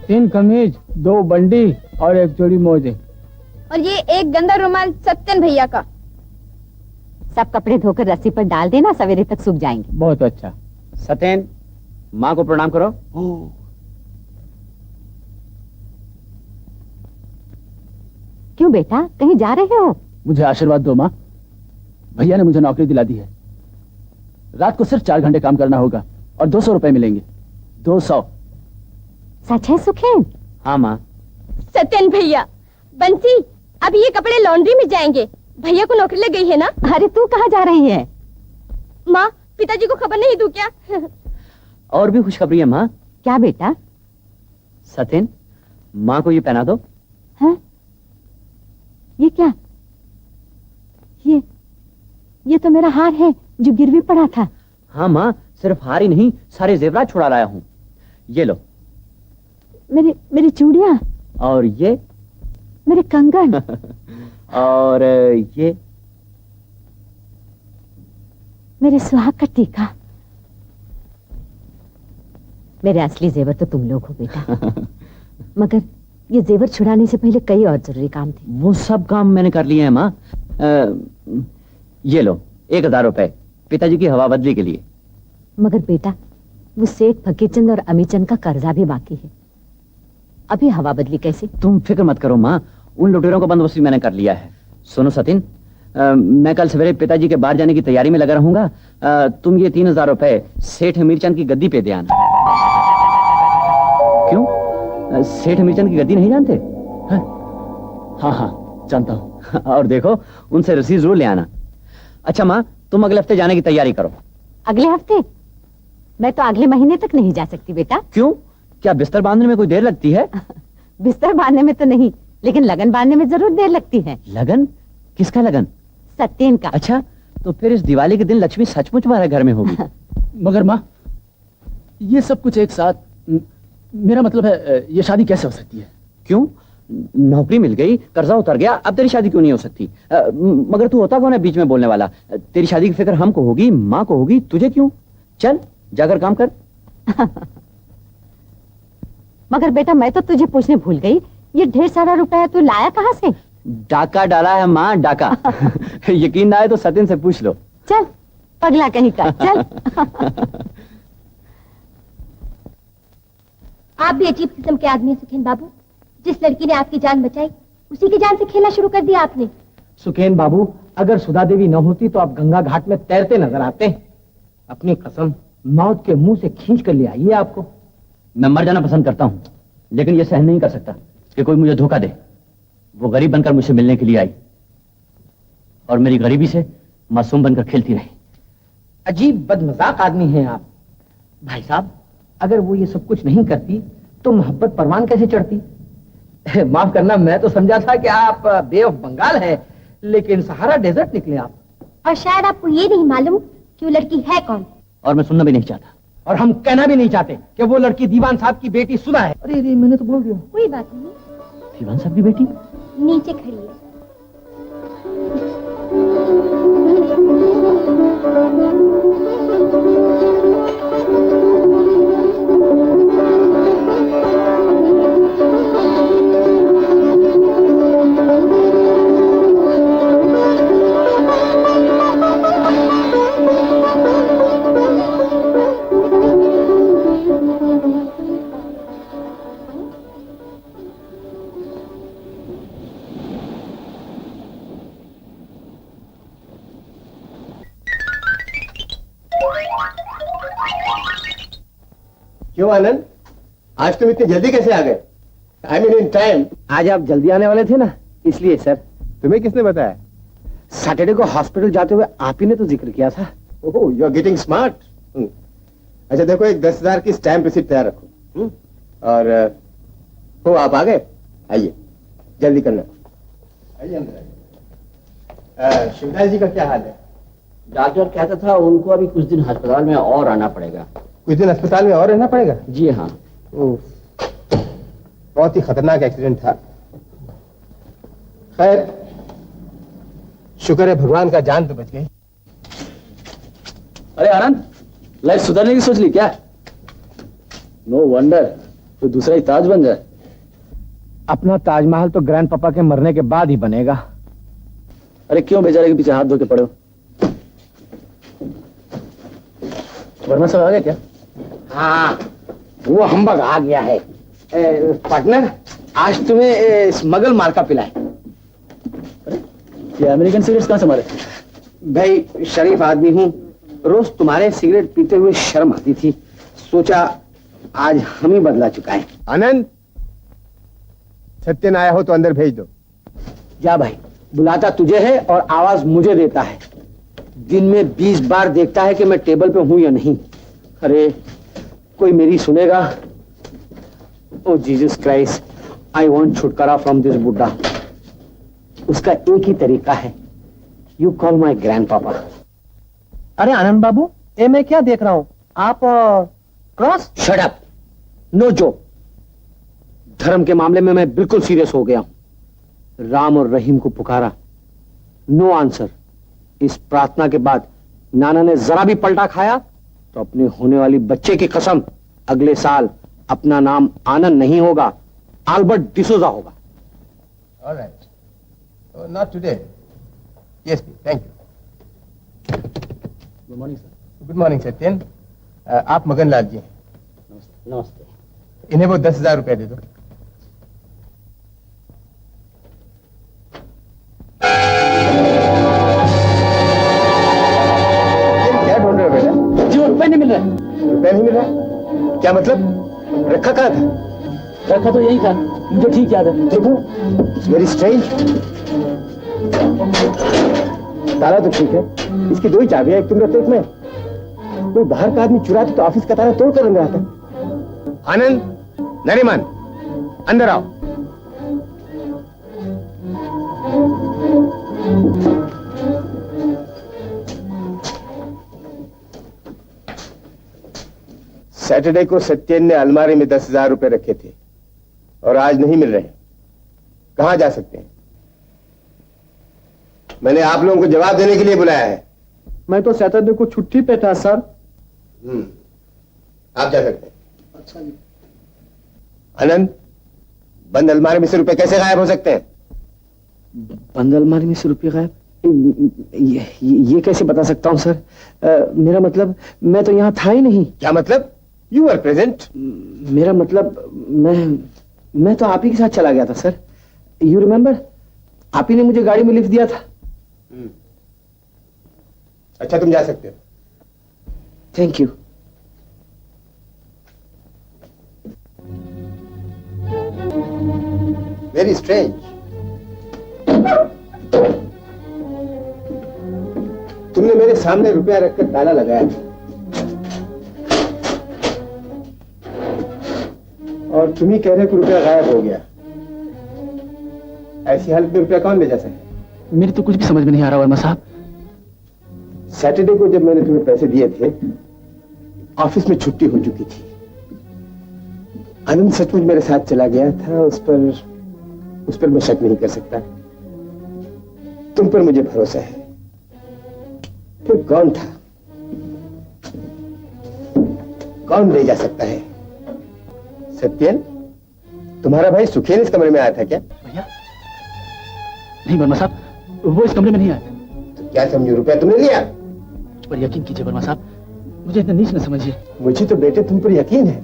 तीन कमीज, 2 बंडी और 1 जोड़ी मोजे। और ये एक गंदा रुमाल सत्यन भैया का। सब कपड़े धोकर रस्सी पर डाल देना, सवेरे तक सूख जाएंगे। बहुत अच्छा। सत्यन, माँ को प्रणाम करो। क्यों बेटा, कहीं जा रहे हो? मुझे आशीर्वाद दो माँ, भैया ने मुझे नौकरी दिला दी है। रात को सिर्फ 4 घंटे काम करना होगा और 200 रुपए मिलेंगे। 200। सच है सुखेन? हाँ माँ। सत्यन भैया, बंसी, अब ये कपड़े लॉन्ड्री में जाएंगे। भैया को नौकरी लग गई है ना? अरे तू कहाँ जा रही है? माँ, पिताजी को खबर नहीं दूं क्या? और भी खुशखबरी है माँ। क्या बेटा? सत्यन, माँ को ये पहना दो। हाँ? ये क्या? ये तो मेरा हार है जो गिरवी पड़ा था। हाँ माँ, सिर्फ हार ही नहीं, सारे जेवरात छुड़ा लाया हूँ। ये लो। मेरी चूड़ियां। और ये? मेरे कंगन। और ये? मेरे सुहाग का टीका। मेरे असली जेवर तो तुम लोग हो बेटा। मगर ये जेवर छुड़ाने से पहले कई और जरूरी काम थे। वो सब काम मैंने कर लिए हैं माँ। ये लो 1000 रुपए पिताजी की हवा बदली के लिए। मगर बेटा, वो सेठ फकीरचंद और अमीचंद का कर्जा भी बाकी है। अभी हवा बदली कैसे? तुम फिक्र मत करो माँ, उन लुटेरों का बंदोबस्त मैंने कर लिया है। सुनो सतिन, मैं कल सवेरे पिताजी के बाहर जाने की तैयारी में लगा रहूंगा। तुम ये 3000 रुपए सेठ अमीरचंद की गद्दी पे दे आना। क्यों, सेठ अमीरचंद की गद्दी नहीं जानते? हाँ जानता हूँ। और देखो, उनसे रसीद जरूर ले आना। अच्छा माँ, तुम अगले हफ्ते जाने की तैयारी करो। अगले हफ्ते? मैं तो अगले महीने तक नहीं जा सकती बेटा। क्यों, क्या बिस्तर बांधने में कोई देर लगती है? बिस्तर बांधने में तो नहीं, लेकिन लगन बांधने में जरूर देर लगती है। लगन? किसका लगन? सत्यन का। अच्छा, तो फिर इस दिवाली के दिन लक्ष्मी सचमुच हमारे घर में होगी। मगर माँ, ये सब कुछ एक साथ, मेरा मतलब है ये शादी कैसे हो सकती है? क्यों, नौकरी मिल गई, कर्जा उतर गया, अब तेरी शादी क्यों नहीं हो सकती? मगर तू होता कौन है बीच में बोलने वाला? तेरी शादी की फिक्र हमको होगी, माँ को होगी, तुझे क्यों? चल जाकर काम कर। मगर बेटा, मैं तो तुझे पूछने भूल गई, ये ढेर सारा रुपया तू लाया कहाँ से? डाका डाला है माँ, डाका। यकीन ना आए तो सत्यन से पूछ लो। चल पगला कहीं का, चल। आप भी अजीब किस्म के आदमी हैं सुखेन बाबू। जिस लड़की ने आपकी जान बचाई, उसी की जान से खेलना शुरू कर दिया आपने। सुखेन बाबू, अगर सुधा देवी न होती तो आप गंगा घाट में तैरते नजर आते। अपनी कसम मौत के मुंह से खींच कर ले आइए आपको। मैं मर जाना पसंद करता हूँ, लेकिन ये सहन नहीं कर सकता कि कोई मुझे धोखा दे। वो गरीब बनकर मुझसे मिलने के लिए आई और मेरी गरीबी से मासूम बनकर खेलती रही। अजीब बदमजाक आदमी हैं आप। भाई साहब, अगर वो ये सब कुछ नहीं करती तो मोहब्बत परवान कैसे चढ़ती? माफ करना, मैं तो समझा था कि आप बे ऑफ बंगाल है, लेकिन सहारा डेजर्ट निकले आप। और शायद आपको ये नहीं मालूम कि वो लड़की है कौन। और मैं सुनना भी नहीं चाहता। और हम कहना भी नहीं चाहते कि वो लड़की दीवान साहब की बेटी सुधा है। अरे मैंने तो बोल दिया। कोई बात नहीं, दीवान साहब की बेटी नीचे खड़ी है। क्यों आनंद, आज तुम इतनी जल्दी कैसे आ गए? I mean in time. आज आप जल्दी आने वाले थे ना, इसलिए सर। तुम्हें किसने बताया? सैटरडे को हॉस्पिटल जाते हुए आप ही ने तो जिक्र किया था। ओह, यू आर गेटिंग स्मार्ट। अच्छा देखो, एक 10,000 की स्टैम्प रिसीट तैयार रखो। और हो आप आ गए? आइए, जल्दी करना। आइए अंदर आइए। शिवदास जी का क्या हाल है? डॉक्टर कहता था उनको अभी कुछ दिन अस्पताल में और आना पड़ेगा। कुछ दिन अस्पताल में और रहना पड़ेगा? जी हाँ। ओह, बहुत ही खतरनाक एक्सीडेंट था। खैर, शुक्र है भगवान का जान तो बच गई। अरे आनंद, लाइफ सुधारने की सोच ली क्या? नो वंडर तो दूसरा ही ताज बन जाए। अपना ताजमहल तो ग्रैंड पापा के मरने के बाद ही बनेगा। अरे क्यों बेचारे के पीछे हाथ धो के पड़े हो? वर्मा साहब आ गए क्या? हाँ, वो हम्बग आ गया है। पार्टनर, आज तुम्हें स्मगल मार्का पिलाए। ये अमेरिकन सिगरेट्स कहाँ से मारे? भाई शरीफ आदमी हूँ, रोज तुम्हारे सिगरेट पीते हुए शर्म आती थी, सोचा आज हम ही बदला चुका है। आनंद, सत्यन आया हो तो अंदर भेज दो। जा भाई, बुलाता तुझे है और आवाज मुझे देता है। दिन में 20 बार देखता है कि मैं टेबल पे हूं या नहीं। अरे कोई मेरी सुनेगा? ओ जीसस क्राइस्ट, आई वांट छुटकारा फ्रॉम दिस बुड्ढा। उसका एक ही तरीका है, यू कॉल माई ग्रैंड पापा। अरे आनंद बाबू, ये मैं क्या देख रहा हूँ? आप और cross? Shut up, no joke. धर्म के मामले में मैं बिल्कुल सीरियस हो गया हूं। राम और रहीम को पुकारा, नो आंसर। इस प्रार्थना के बाद नाना ने जरा भी पलटा खाया तो अपने होने वाली बच्चे की कसम, अगले साल अपना नाम आनंद नहीं होगा, आल्बर्ट डिसोजा होगा। All right. Oh, not today. Yes, please. Thank you. Good morning sir. Good morning Satyan. आप मगन लाल जी हैं? नमस्ते। इन्हें वो 10,000 रुपए दे दो। क्या ढूंढ रहे हो बेटा? जी, रुपए नहीं मिल रहे। रुपए नहीं मिल रहा? क्या मतलब? रखा कहाँ था? रखा तो यही था, मुझे ठीक याद है। देखो, वेरी स्ट्रेंज। ताला तो ठीक है, इसकी 2 ही चाबियां, एक तुम रखते हो इसमें। कोई बाहर का आदमी चुराते तो ऑफिस का ताला तोड़ कर अंदर आता। आनंद, नरीमन, अंदर आओ। सैटरडे को सत्यन ने अलमारी में 10,000 रुपए रखे थे और आज नहीं मिल रहे। कहां जा सकते हैं? मैंने आप लोगों को जवाब देने के लिए बुलाया है। मैं तो सैटरडे को छुट्टी पे था सर। आप जा सकते हैं। अच्छा जी। आनंद, बंद अलमारी में से रुपए कैसे गायब हो सकते हैं? बंद अलमारी में से रुपये गायब? ये कैसे बता सकता हूँ सर? मेरा मतलब, मैं तो यहाँ था ही नहीं। क्या मतलब? You are present. मेरा मतलब, मैं तो आप ही के साथ चला गया था सर। यू रिमेम्बर, आप ही ने मुझे गाड़ी में लिफ्ट दिया था। अच्छा, तुम जा सकते हो। Thank you. Very strange. तुमने मेरे सामने रुपया रखकर ताला लगाया और तुम ही कह रहे हो कि रुपया गायब हो गया। ऐसी हालत में रुपया कौन ले जा सके? मेरी तो कुछ भी समझ में नहीं आ रहा वर्मा साहब। सैटरडे को जब मैंने तुम्हें पैसे दिए थे, ऑफिस में छुट्टी हो चुकी थी। आनंद सचमुच मेरे साथ चला गया था, उस पर मैं शक नहीं कर सकता। तुम पर मुझे भरोसा है। फिर कौन था? कौन ले जा सकता है? सत्यन, तुम्हारा भाई सुखेन इस कमरे में आया था क्या? भैया नहीं वर्मा साहब, वो इस कमरे में नहीं आया। तो क्या समझो, रुपया तुमने लिया? मुझ पर यकीन कीजिए वर्मा साहब, मुझे इतना नीच न समझिए। मुझे तो बेटे तुम पर यकीन है,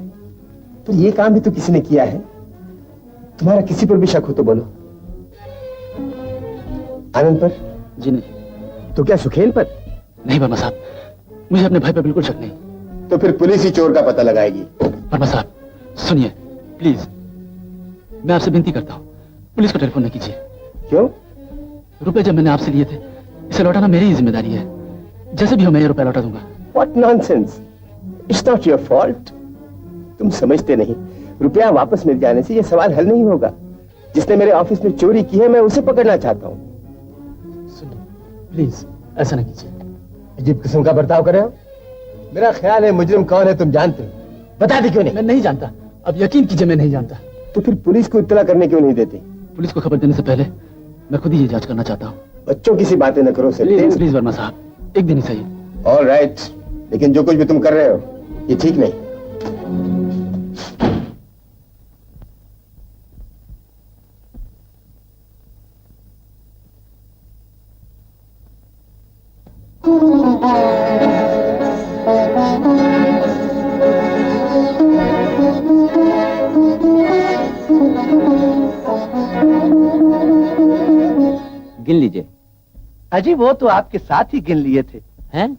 पर ये काम भी तो किसी ने किया है। तुम्हारा किसी पर भी शक हो तो बोलो। आनंद पर? जी नहीं। तो क्या सुखेन पर? नहीं वर्मा साहब, मुझे अपने भाई पर बिल्कुल शक नहीं। तो फिर पुलिस ही चोर का पता लगाएगी। वर्मा साहब सुनिए प्लीज, मैं आपसे विनती करता हूँ, पुलिस को टेलीफोन न कीजिए। क्यों? रुपए जब मैंने आपसे लिए थे, इसे लौटाना मेरी ही जिम्मेदारी है। जैसे भी हो मैं ये रुपए लौटा दूंगा। What nonsense! It's not your fault. तुम समझते नहीं, रुपया वापस मिल जाने से ये सवाल हल नहीं होगा। जिसने मेरे ऑफिस में चोरी की है मैं उसे पकड़ना चाहता हूँ। प्लीज ऐसा न कीजिए। अजीब किस्म का बर्ताव कर रहे हो। मेरा ख्याल है मुजरिम कौन है तुम जानते हो। बता दे क्यों नहीं? मैं नहीं जानता। अब यकीन कीजिए मैं नहीं जानता। तो फिर पुलिस को इत्तला करने क्यों नहीं देते? पुलिस को खबर देने से पहले मैं खुद ही ये जांच करना चाहता हूँ। बच्चों की सी बातें न करो सर। प्लीज वर्मा साहब, एक दिन ही सही। ऑल राइट, लेकिन जो कुछ भी तुम कर रहे हो ये ठीक नहीं। गिन लीजिए। अजी वो तो आपके साथ ही गिन लिए थे। हैं?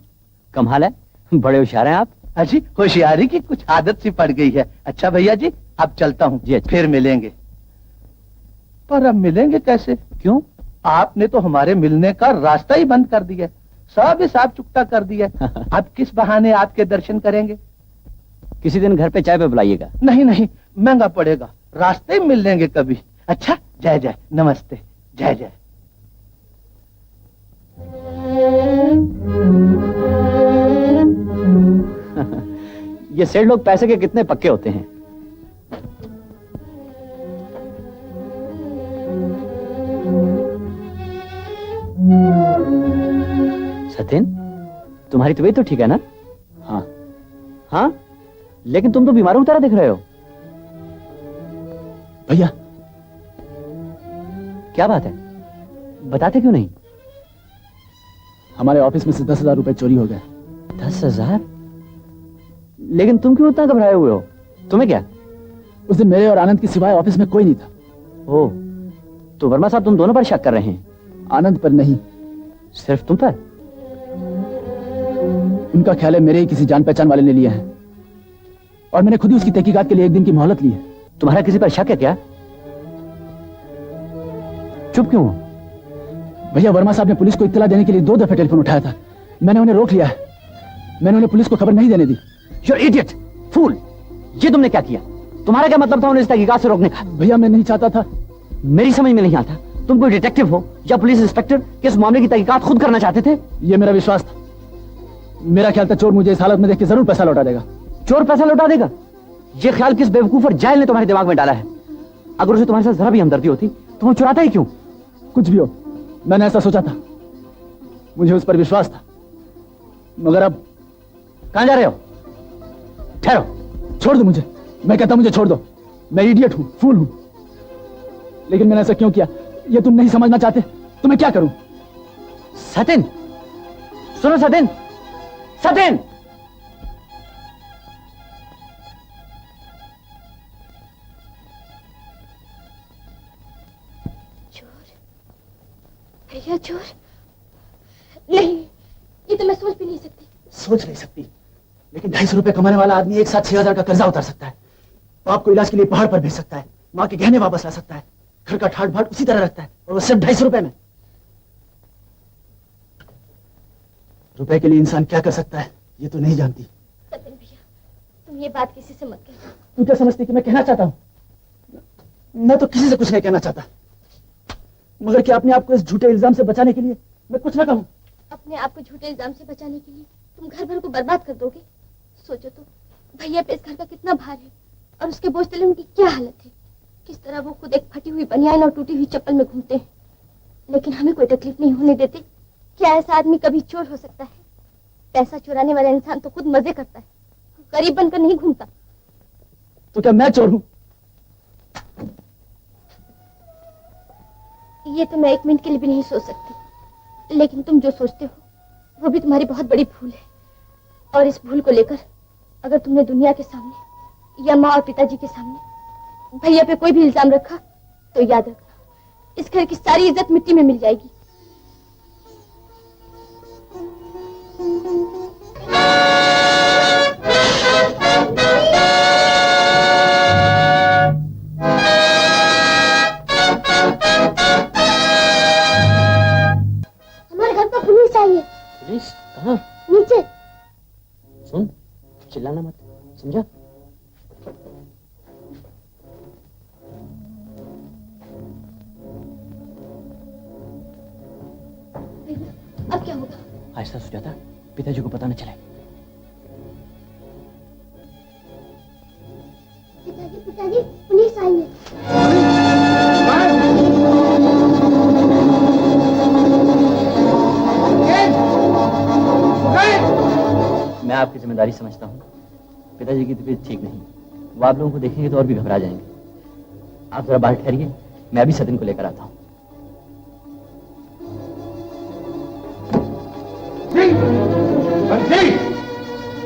कमाल है, बड़े होशियार हैं आप। अजी होशियारी की कुछ आदत सी पड़ गई है। अच्छा भैया जी अब चलता हूँ जी। फिर मिलेंगे। पर अब मिलेंगे कैसे? क्यों? आपने तो हमारे मिलने का रास्ता ही बंद कर दिया, सब हिसाब चुकता कर दिया। अब किस बहाने आपके दर्शन करेंगे? किसी दिन घर पे चाय पे बुलाइएगा। नहीं नहीं, महंगा पड़ेगा, रास्ते ही मिल लेंगे कभी। अच्छा जय जय, नमस्ते, जय जय। ये सेठ लोग पैसे के कितने पक्के होते हैं। सत्यन, तुम्हारी तबीयत तो ठीक है ना? हाँ। हाँ? लेकिन तुम तो बीमारों की तरह दिख रहे हो। भैया क्या बात है, बताते क्यों नहीं? हमारे ऑफिस में से 10,000 रुपए चोरी हो गए। 10,000? लेकिन तुम क्यों इतना घबराए हुए हो? तुम्हें क्या? उस दिन मेरे और आनंद के सिवाय ऑफिस में कोई नहीं था। ओह, तो वर्मा साहब तुम दोनों पर शक कर रहे हैं? आनंद पर नहीं, सिर्फ तुम पर? उनका ख्याल है मेरे ही किसी जान पहचान वाले ने लिया है और मैंने खुद ही उसकी तहकीकात के लिए 1 दिन की मोहलत ली है। तुम्हारा किसी पर शक है क्या? चुप क्यों हो? भैया वर्मा साहब ने पुलिस को इत्तला देने के लिए 2 दफे टेलीफोन उठाया था, मैंने उन्हें रोक लिया है। मैंने उन्हें पुलिस को खबर नहीं देने दी। You're idiot, fool! ये तुमने क्या किया? तुम्हारा क्या मतलब था उन्हें इस तहकीकात से रोकने का? भैया मैं नहीं चाहता था। मेरी समझ में नहीं आता, तुम कोई डिटेक्टिव हो या पुलिस इंस्पेक्टर कि इस मामले की तहकीकात खुद करना चाहते थे? ये मेरा विश्वास था। मेरा ख्याल था चोर मुझे इस हालत में देख के जरूर पैसा लौटा देगा। चोर पैसा लौटा देगा? ये ख्याल किस बेवकूफ और जाहिल ने तुम्हारे दिमाग में डाला है? अगर उसे तुम्हारे साथ जरा भी हमदर्दी होती तो वो चुराता ही क्यों? कुछ भी हो, मैंने ऐसा सोचा था, मुझे उस पर विश्वास था, मगर अब। कहां जा रहे हो? ठहरो। छोड़ दो मुझे, मैं कहता मुझे छोड़ दो। मैं इडियट हूं, फूल हूं, लेकिन मैंने ऐसा क्यों किया ये तुम नहीं समझना चाहते तो मैं क्या करूं? सत्यन, सुनो सत्यन, सत्यन! भैया चोर? नहीं, ये तो मैं सोच भी नहीं सकती। सोच नहीं सकती, लेकिन 250 रुपए कमाने वाला आदमी एक साथ 6,000 का कर्जा उतार सकता है, बाप को इलाज के लिए पहाड़ पर भेज सकता है, माँ के गहने वापस ला सकता है, घर का ठाट बाट उसी तरह रखता है, और वो सिर्फ 250 रुपए में। रुपए के लिए इंसान क्या कर सकता है ये तो नहीं जानती। सत्यन भैया, तुम ये बात किसी से मत कहना। तू क्या समझती कि मैं कहना चाहता हूँ? मैं तो किसी से कुछ नहीं कहना चाहता, मगर क्या अपने आप को इस झूठे इल्जाम से बचाने के लिए मैं कुछ ना कहूं? अपने आप को झूठे इल्जाम से बचाने के लिए तुम घर भर को बर्बाद कर दोगे? सोचो तो, भैया पे इस घर का कितना भार है और उसके बोझ तले उनकी क्या हालत है। किस तरह वो खुद एक फटी हुई बनियान और टूटी हुई चप्पल में घूमते हैं, लेकिन हमें कोई तकलीफ नहीं होने देते। क्या ऐसा आदमी कभी चोर हो सकता है? पैसा चुराने वाला इंसान तो खुद मजे करता है, गरीब बनकर नहीं घूमता। तो क्या मैं चोर हूं? ये तो मैं 1 मिनट के लिए भी नहीं सोच सकती, लेकिन तुम जो सोचते हो वो भी तुम्हारी बहुत बड़ी भूल है। और इस भूल को लेकर अगर तुमने दुनिया के सामने या माँ और पिताजी के सामने भैया पे कोई भी इल्जाम रखा तो याद रखना, इस घर की सारी इज्जत मिट्टी में मिल जाएगी। क्या होगा? आहिस्ता सुजाता, पिताजी को पता न चले। पिताजी पिताजी पुलिस आई है। मैं आपकी जिम्मेदारी समझता हूँ। पिताजी की तबीयत ठीक नहीं, वो आप लोगों को देखेंगे तो और भी घबरा जाएंगे। आप जरा बाहर ठहरिए, मैं अभी सचिन को लेकर आता हूँ।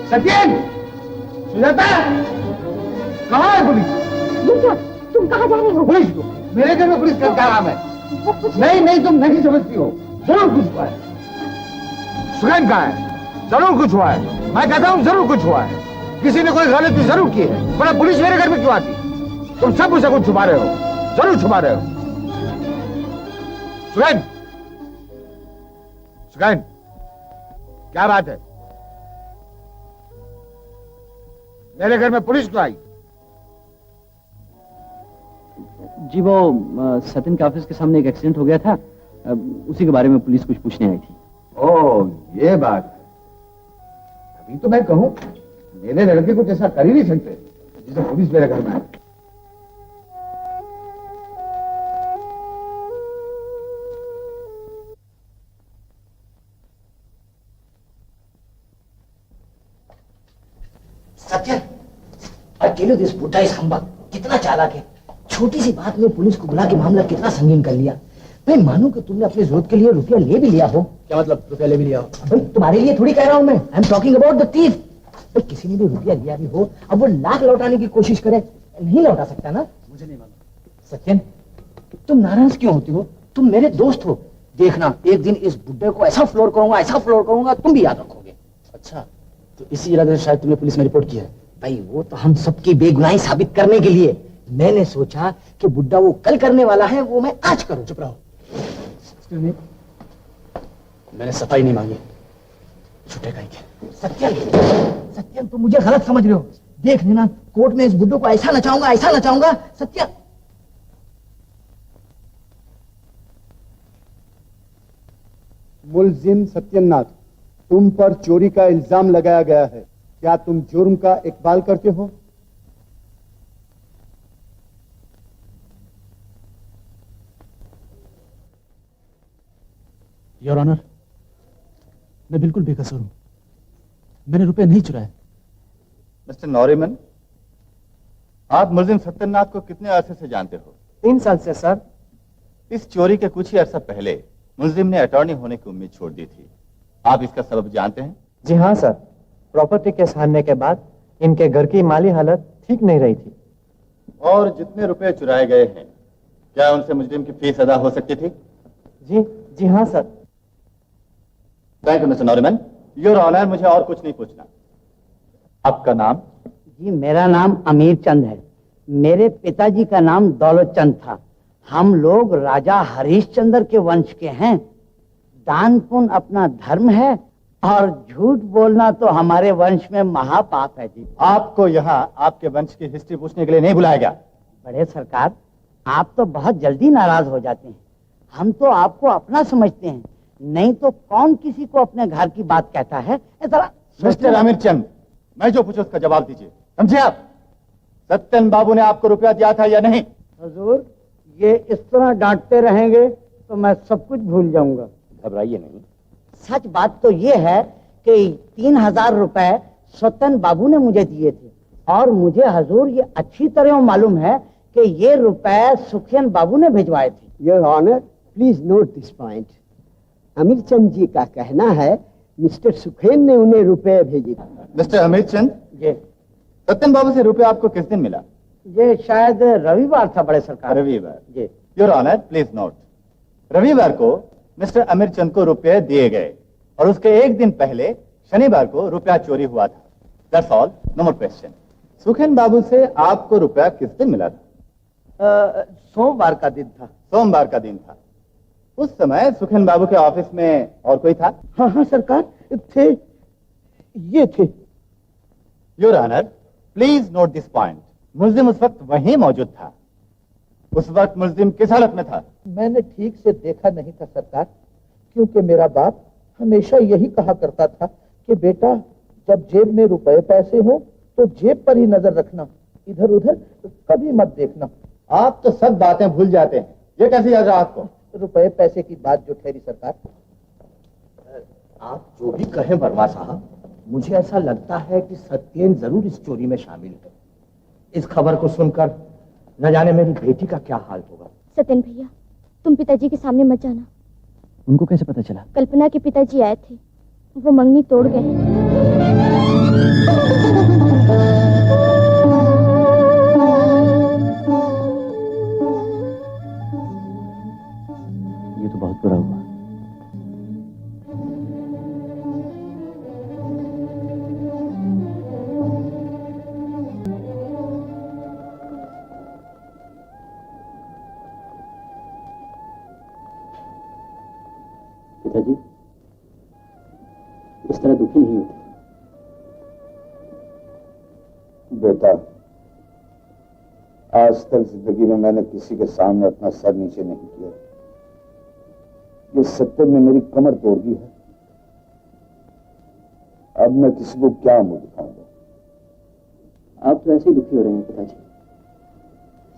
सत्यन, सुजाता, कहाँ है पुलिस? तुम कहाँ जा रहे हो? पुलिस को, मेरे घर में पुलिस का क्या काम है? नहीं नहीं, तुम नहीं समझती हो। जरूर कुछ हुआ है। सुगैन कहाँ है? जरूर कुछ हुआ है। मैं कहता हूँ जरूर कुछ हुआ है। किसी ने कोई गलती जरूर की है, वरना पुलिस मेरे घर में क्यों आती? तुम सब मुझसे कुछ छुपा रहे हो, जरूर छुपा रहे हो। सुगैन, सुगैन, क्या बात है? मेरे घर में पुलिस क्यों आई? जी वो सचिन के ऑफिस के सामने एक एक्सीडेंट हो गया था, उसी के बारे में पुलिस कुछ पूछने आई थी। ओह, ये बात है। अभी तो मैं कहूं, मेरे लड़के कुछ ऐसा कर ही नहीं सकते जिसे पुलिस मेरे घर में आए। सत्य, अकेले दिस बुड्ढा इस हम्बक कितना चालाक है। छोटी सी बात में पुलिस को बुला के मामला कितना संगीन कर लिया। मैं मानूं कि तुमने अपनी जरूरत के लिए रुपया ले भी लिया हो। क्या मतलब रुपया ले भी लिया हो? भाई तुम्हारे लिए थोड़ी कह रहा हूं मैं, I am talking about the thief. भाई किसी ने भी रुपया लिया भी हो, अब वो लाख लौटाने की कोशिश करे, नहीं लौटा सकता ना? मुझे नहीं मालूम। सत्यन, तुम नाराज क्यों होती हो? तुम मेरे दोस्त हो। देखना एक दिन इस बुड्ढे को ऐसा फ्लोर करूंगा, ऐसा फ्लोर करूंगा, तुम भी याद रखोगे। अच्छा, तो इसी इरादे से शायद तुमने पुलिस में रिपोर्ट की है। भाई वो तो हम सबकी बेगुनाही साबित करने के लिए। मैंने सोचा कि बुड्ढा वो कल करने वाला है, वो मैं आज करूं। चुप रहो। मैंने सफाई नहीं मांगी, छुट्टे कहीं के। सत्यन, सत्यन तुम मुझे गलत समझ रहे हो। देख लेना कोर्ट में इस बुड्ढे को ऐसा नचाऊंगा, ऐसा नचाऊंगा। सत्यन, मुलजिम सत्यनाथ, तुम पर चोरी का इल्जाम लगाया गया है। क्या तुम जुर्म का इकबाल करते हो? योर ऑनर, मैं बिल्कुल बेकसूर हूं। मैंने रुपए नहीं चुराए। मिस्टर नॉरिमन, आप मुलजिम सत्यनाथ को कितने अरसे से जानते हो? 3 साल से सर। इस चोरी के कुछ ही अरसा पहले मुलजिम ने अटॉर्नी होने की उम्मीद छोड़ दी थी। आप इसका सबब जानते हैं? जी हाँ सर, प्रॉपर्टी केस हारने के बाद इनके घर की माली हालत ठीक नहीं रही थी। और जितने रुपए चुराए गए हैं, क्या उनसे मुजरिम की फीस अदा हो सकती थी? जी हाँ sir. Thank you mister Nariman. Your honour, मुझे और कुछ नहीं पूछना। आपका नाम? जी मेरा नाम अमीर चंद है। मेरे पिताजी का नाम दौलत चंद था। हम लोग राजा हरिश्चंद्र के वंश के हैं। दान पुण्य अपना धर्म है और झूठ बोलना तो हमारे वंश में महापाप है जी। आपको यहाँ आपके वंश की हिस्ट्री पूछने के लिए नहीं बुलाया गया। बड़े सरकार, आप तो बहुत जल्दी नाराज हो जाते हैं। हम तो आपको अपना समझते हैं, नहीं तो कौन किसी को अपने घर की बात कहता है। मिस्टर आमिर चंद, मैं जो पूछूं उसका जवाब दीजिए, समझे आप? सत्यन बाबू ने आपको रुपया दिया था या नहीं? हुजूर, ये इस तरह डांटते रहेंगे तो मैं सब कुछ भूल जाऊंगा। घबराइए नहीं। सच बात तो ये है कि 3000 रुपए सत्यन बाबू ने मुझे दिए थे, और मुझे हुजूर ये अच्छी तरह मालूम है कि ये रुपए सुखेन बाबू ने भिजवाए थे। Your honour, please note this point. Amir Chand जी का कहना है मिस्टर सुखेन ने उन्हें रुपए भेजे। मिस्टर अमीर चंद, सत्यन बाबू से रुपया आपको किस दिन मिला? ये शायद रविवार था बड़े सरकार। रविवार? जी। योर ऑनर, प्लीज नोट, रविवार को मिस्टर अमीर चंद को रुपए दिए गए और उसके एक दिन पहले शनिवार को रुपया चोरी हुआ था। That's all, no more question. सुखेन बाबू से आपको रुपया किस दिन मिला था? सोमवार का दिन था। सोमवार का दिन था। उस समय सुखेन बाबू के ऑफिस में और कोई था? हाँ हाँ सरकार, थे, ये थे। Your honour, please note this point. मुलजिम उस वक्त वहीं मौजूद था। उस वक्त मुलजिम किस हालत में था? मैंने ठीक से देखा नहीं था सरकार, क्योंकि मेरा बाप हमेशा यही कहा करता था कि बेटा जब जेब में रुपए पैसे हो तो जेब पर ही नजर रखना, इधर उधर कभी मत देखना। आप तो सब बातें भूल जाते हैं, ये कैसे याद रहा आपको? रुपए पैसे की बात जो ठहरी सरकार। आप जो भी कहें वर्मा साहब, मुझे ऐसा लगता है कि सत्येन जरूर इस चोरी में शामिल है। इस खबर को सुनकर न जाने मेरी बेटी का क्या हाल होगा। सत्येन भैया, तुम पिताजी के सामने मत जाना। उनको कैसे पता चला? कल्पना के पिताजी आए थे, वो मंगनी तोड़ गए। ये तो बहुत बुरा हुआ। पिताजी, इस तरह दुखी नहीं होते। बेटा, आज तक जिंदगी में मैंने किसी के सामने अपना सर नीचे नहीं किया। ये सत्य में मेरी कमर तोड़ दी है। अब मैं किसी को क्या मुंह दिखाऊंगा? आप तो ऐसे ही दुखी हो रहे हैं पिताजी।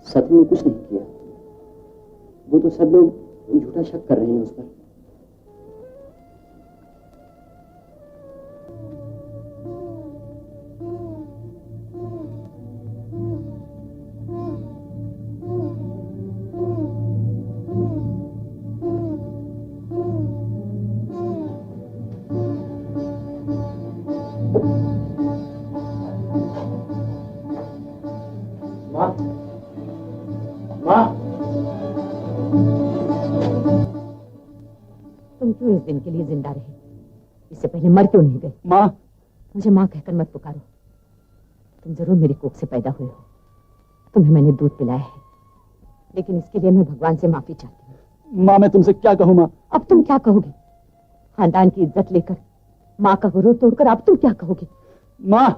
सत्य ने कुछ नहीं किया, वो तो सब लोग झूठा शक कर रहे हैं उस पर। तुम क्यों इस दिन के लिए जिंदा रहे? इससे पहले मर क्यों नहीं गए? माँ, मुझे माँ कहकर मत पुकारो। तुम जरूर मेरी कोख से पैदा हुए हो। तुम्हें मैंने दूध पिलाया है, लेकिन इसके लिए मैं भगवान से माफी चाहती हूँ। माँ, मैं तुमसे क्या कहूँ? माँ, अब तुम क्या कहोगे? खानदान की इज्जत लेकर माँ का गुरूर तोड़कर अब तुम क्या कहोगे? माँ।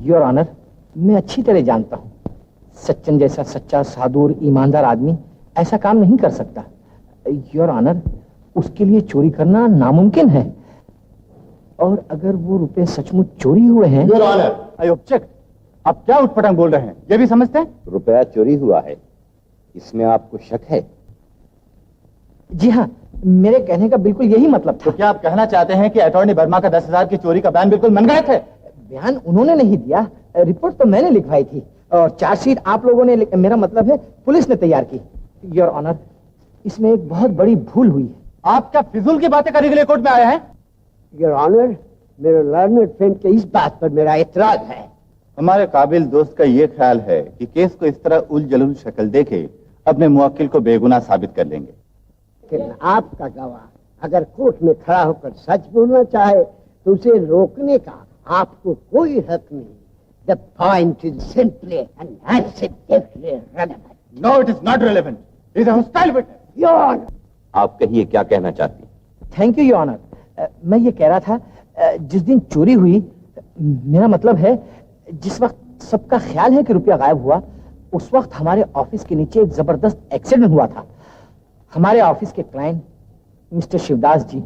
योर ऑनर, मैं अच्छी तरह जानता हूँ सच्चन जैसा सच्चा साधु और ईमानदार आदमी ऐसा काम नहीं कर सकता। योर ऑनर, उसके लिए चोरी करना नामुमकिन है। और अगर वो रुपए सचमुच चोरी हुए हैं। Your honour, I object. आप क्या उठपटांग बोल रहे हैं? ये भी समझते हैं? रुपया चोरी हुआ है, इसमें आपको शक है? जी हाँ, मेरे कहने का बिल्कुल यही मतलब था। तो क्या आप कहना चाहते हैं कि अटॉर्नी वर्मा का 10,000 की चोरी का बयान बिल्कुल मनगढ़ंत है? बयान उन्होंने नहीं दिया, रिपोर्ट तो मैंने लिखवाई थी और चार्जशीट आप लोगों ने, मेरा मतलब है पुलिस ने तैयार की। योर ऑनर, इसमें एक बहुत बड़ी भूल हुई है। आप क्या फिजूल की बातें करने के लिए कोर्ट में आए हैं? योर ऑनर, मेरे लर्नड फ्रेंड के इस बात पर मेरा एतराज है। हमारे काबिल दोस्त का ये ख्याल है कि केस को इस तरह उल जलूल शक्ल देके अपने मुवक्किल को बेगुनाह साबित कर लेंगे। लेकिन आपका गवाह अगर कोर्ट में खड़ा होकर सच बोलना चाहे तो उसे रोकने का आपको कोई हक नहीं। The point is simply and absolutely relevant. No, it is not relevant. He is a hostile witness. Your Honor. आप कहिए क्या कहना चाहती? Thank you your honour. मैं ये कह रहा था, जिस दिन चोरी हुई, मेरा मतलब है जिस वक्त सबका ख्याल है कि रुपया गायब हुआ, उस वक्त हमारे ऑफिस के नीचे एक जबरदस्त एक्सीडेंट हुआ था। हमारे ऑफिस के क्लाइंट मिस्टर शिवदास जी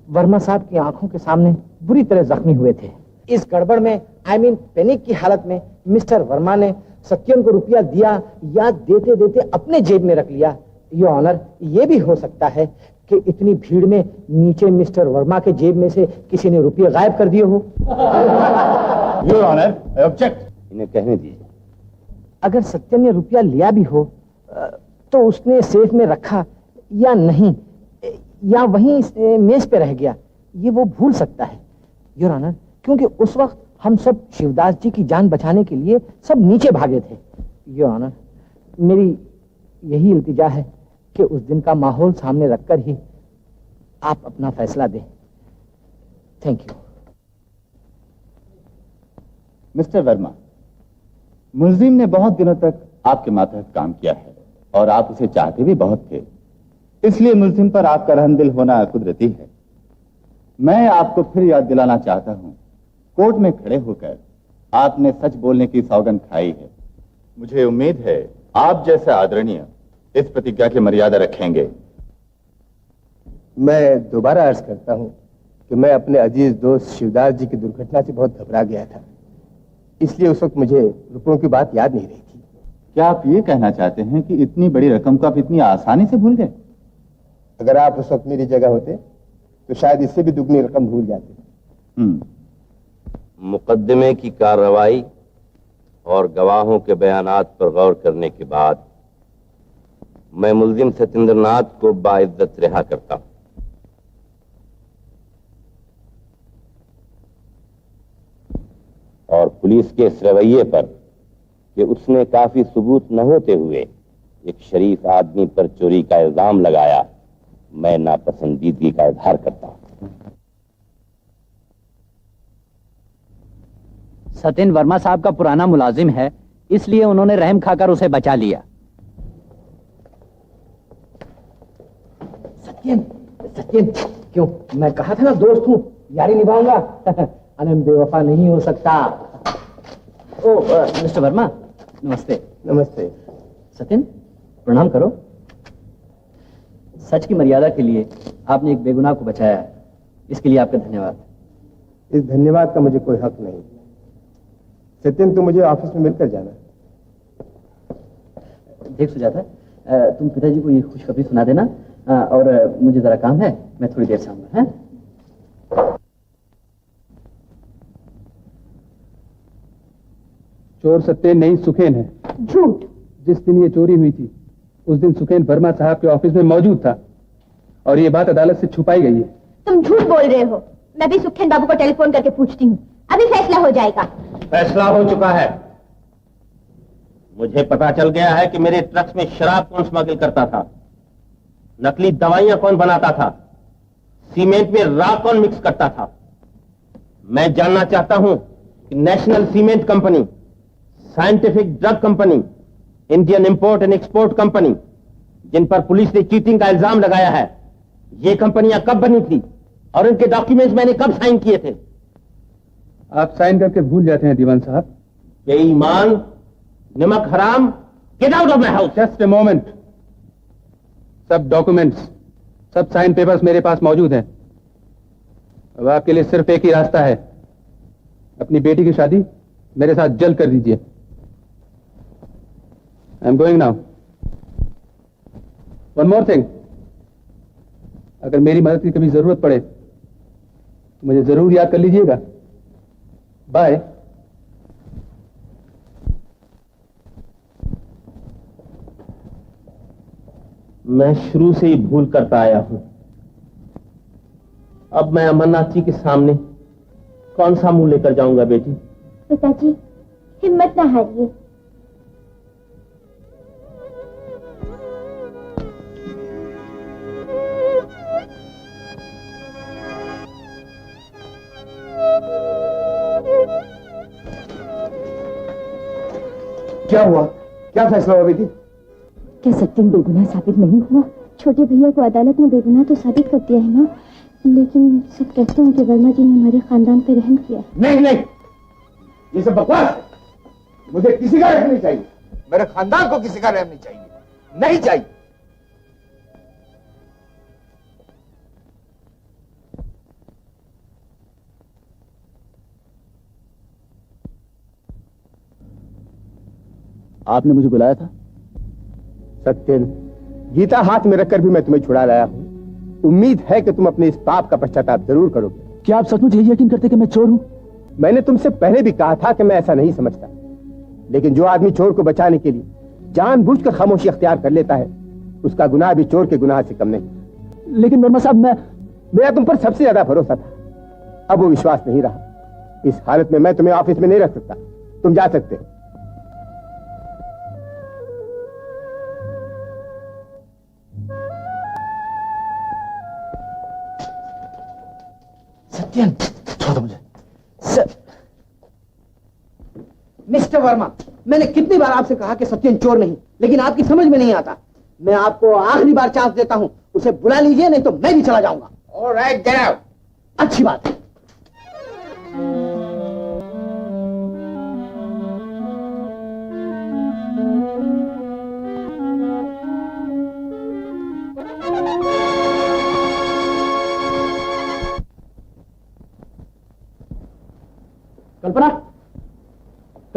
वर्मा साहब की आंखों के सामने बुरी तरह जख्मी हुए थे। इस गड़बड़ में, आई मीन पैनिक की हालत में, मिस्टर वर्मा ने सत्यन को रुपया दिया या देते देते अपने जेब में रख लिया। योर ऑनर, ये भी हो सकता है कि इतनी भीड़ में नीचे मिस्टर वर्मा के जेब में से किसी ने रुपये गायब कर दिए हो। Your honour, I object. इन्हें कहने दीजिए। अगर सत्यन ने रुपया लिया भी हो तो उसने सेफ में रखा या नहीं, या वहीं मेज पे रह गया, ये वो भूल सकता है योर ऑनर, क्योंकि उस वक्त हम सब शिवदास जी की जान बचाने के लिए सब नीचे भागे थे। योर ऑनर, मेरी यही इल्तिजा है कि उस दिन का माहौल सामने रखकर ही आप अपना फैसला दें। Thank you. मिस्टर वर्मा, मुलजिम ने बहुत दिनों तक आपके मातहत काम किया है और आप उसे चाहते भी बहुत थे, इसलिए मुलजिम पर आपका रहमदिल होना कुदरती है। मैं आपको फिर याद दिलाना चाहता हूं, कोर्ट में खड़े होकर आपने सच बोलने की सौगंध खाई है। मुझे उम्मीद है आप जैसे आदरणीय इस प्रतिज्ञा की मर्यादा रखेंगे मैं दोबारा अर्ज करता हूँ कि मैं अपने अजीज दोस्त शिवदास जी की दुर्घटना से बहुत घबरा गया था, इसलिए उस वक्त मुझे रुपयों की बात याद नहीं रही थी। क्या आप ये कहना चाहते हैं कि इतनी बड़ी रकम को आप इतनी आसानी से भूल गए? अगर आप उस वक्त मेरी जगह होते तो शायद इससे भी दुगनी रकम भूल जाते। मुकदमे की कार्रवाई और गवाहों के बयानात पर गौर करने के बाद मैं मुल्जिम सत्येंद्र नाथ को बाइज्जत रिहा करता हूं। और पुलिस के इस रवैये पर कि उसने काफी सबूत न होते हुए एक शरीफ आदमी पर चोरी का इल्जाम लगाया, मैं नापसंदीदगी का इजहार करता हूं। सत्येंद्र वर्मा साहब का पुराना मुलाजिम है, इसलिए उन्होंने रहम खाकर उसे बचा लिया। सत्येंद्र क्यों? मैं कहा था ना दोस्त हूँ, यारी निभाऊंगा। अरे बेवफा नहीं हो सकता। ओ मिस्टर वर्मा, नमस्ते। नमस्ते। सत्येंद्र प्रणाम करो। सच की मर्यादा के लिए आपने एक बेगुनाह को बचाया है, इसके लिए आपका धन्यवाद। इस धन्यवाद का मुझे कोई हक नहीं। सत्येंद्र, तुम मुझे ऑफिस में मिलकर जाना। देख सुजाता, तुम पिताजी को ये खुशखबरी सुना देना, और मुझे जरा काम है, मैं थोड़ी देर से आऊंगा। हैं? चोर सत्येंद्र नहीं, सुखेन है। झूठ। जिस दिन ये चोरी हुई थी उस दिन सुखेन वर्मा साहब के ऑफिस में मौजूद था, और ये बात अदालत से छुपाई गई है। तुम झूठ बोल रहे हो। मैं भी सुखेन बाबू को टेलीफोन करके पूछती हूँ, अभी फैसला हो जाएगा। फैसला हो चुका है। मुझे पता चल गया है कि मेरे ट्रक्स में शराब कौन स्मगल करता था, नकली दवाइयां कौन बनाता था, सीमेंट में राख कौन मिक्स करता था। मैं जानना चाहता हूं कि national cement company, scientific drug company, Indian import and export company, जिन पर पुलिस ने चीटिंग का इल्जाम लगाया है, ये कंपनियां कब बनी थी और इनके डॉक्यूमेंट्स मैंने कब साइन किए थे? आप साइन करके भूल जाते हैं दीवान साहब। बेईमान, नमक हराम, get out of my house. Just a moment. सब डॉक्यूमेंट्स, सब साइन पेपर्स मेरे पास मौजूद हैं। अब आपके लिए सिर्फ एक ही रास्ता है, अपनी बेटी की शादी मेरे साथ जल्द कर दीजिए। I am going now. One more thing, अगर मेरी मदद की कभी जरूरत पड़े तो मुझे जरूर याद कर लीजिएगा। बाय। मैं शुरू से ही भूल करता आया हूं। अब मैं अमरनाथ जी के सामने कौन सा मुंह लेकर जाऊंगा? बेटी, पिताजी हिम्मत ना हारिए। क्या हुआ? क्या फैसला हुआ बेटी? क्या सत्येंद्र बेगुनाह साबित नहीं हुआ? छोटे भैया को अदालत ने बेगुनाह तो साबित कर दिया है ना, लेकिन सब कहते हैं कि वर्मा जी ने हमारे खानदान पर रहम किया। नहीं नहीं, ये सब बकवास है। मुझे किसी का रहम नहीं चाहिए, मेरे खानदान को किसी का रहम नहीं चाहिए, नहीं चाहिए। आपने मुझे बुलाया था? सत्येंद्र, गीता हाथ में रखकर भी मैं तुम्हें छुड़ा लाया हूं। उम्मीद है कि तुम अपने इस पाप का पश्चाताप जरूर करोगे। क्या आप सचमुच यही यकीन करते कि मैं चोर हूं? मैंने तुमसे पहले भी कहा था कि मैं ऐसा नहीं समझता, लेकिन जो आदमी चोर को बचाने के लिए जानबूझकर खामोशी अख्तियार कर लेता है, उसका गुनाह भी चोर के गुनाह से कम नहीं। लेकिन वर्मा साहब, मेरा तुम पर सबसे ज्यादा भरोसा था, अब वो विश्वास नहीं रहा। इस हालत में मैं तुम्हें ऑफिस में नहीं रख सकता। तुम जा सकते हो। सत्येंद्र, छोड़ दो मुझे। मिस्टर वर्मा, मैंने कितनी बार आपसे कहा कि सत्येंद्र चोर नहीं, लेकिन आपकी समझ में नहीं आता। मैं आपको आखिरी बार चांस देता हूं, उसे बुला लीजिए, नहीं तो मैं भी चला जाऊंगा। Alright, get out. अच्छी बात है।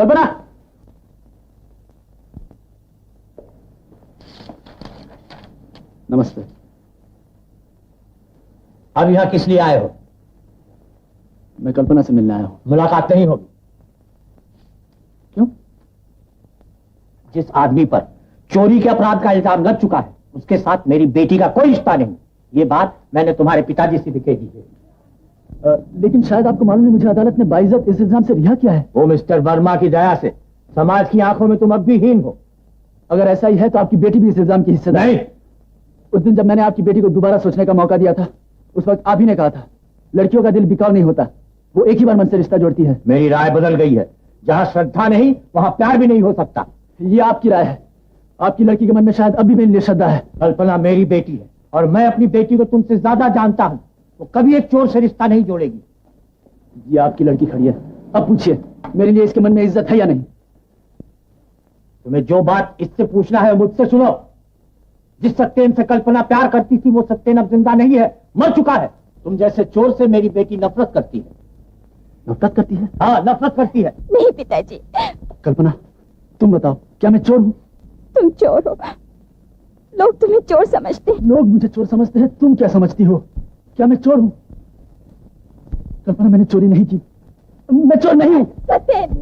कल्पना, नमस्ते। अब यहाँ किस लिए आए हो? मैं कल्पना से मिलने आया हूँ। मुलाकात नहीं होगी। क्यों? जिस आदमी पर चोरी के अपराध का इल्जाम लग चुका है, उसके साथ मेरी बेटी का कोई रिश्ता नहीं। ये बात मैंने तुम्हारे पिताजी से भी कह दी है। लेकिन शायद आपको मालूम नहीं, मुझे अदालत ने बाइज्जत इस इल्जाम से रिहा किया है। वो मिस्टर वर्मा की दया से समाज की आंखों में तुम अब भी हीन हो। अगर ऐसा ही है तो आपकी बेटी भी इस इल्जाम की हिस्सेदार नहीं। उस दिन जब मैंने आपकी बेटी को दोबारा सोचने का मौका दिया था, उस वक्त आप ही ने कहा था लड़कियों का दिल बिकाऊ नहीं होता, वो एक ही बार मन से रिश्ता जोड़ती है। मेरी राय बदल गई है। जहां श्रद्धा नहीं वहां प्यार भी नहीं हो सकता। ये आपकी राय है। आपकी लड़की के मन में शायद अभी मेरे लिए श्रद्धा है। कल्पना मेरी बेटी है और मैं अपनी बेटी को तुमसे ज्यादा जानता हूं। वो कभी एक चोर से रिश्ता नहीं जोड़ेगी। ये आपकी लड़की खड़ी है, अब पूछिए मेरे लिए इसके मन में इज्जत है या नहीं? तुम्हें जो बात इससे पूछना है मुझसे सुनो। जिस सत्येन से कल्पना प्यार करती थी वो सत्येन अब जिंदा नहीं है, मर चुका है। तुम जैसे चोर से मेरी बेटी नफरत करती है। नफरत करती है? हाँ, नफरत करती है। नहीं पिताजी। कल्पना, तुम बताओ, क्या मैं चोर हूँ? तुम चोर हो। लोग तुम्हें चोर समझते हैं। लोग मुझे चोर समझते हैं, तुम क्या समझती हो? क्या मैं चोर हूँ? कल्पना, मैंने चोरी नहीं की। मैं चोर नहीं हूँ। सत्येन,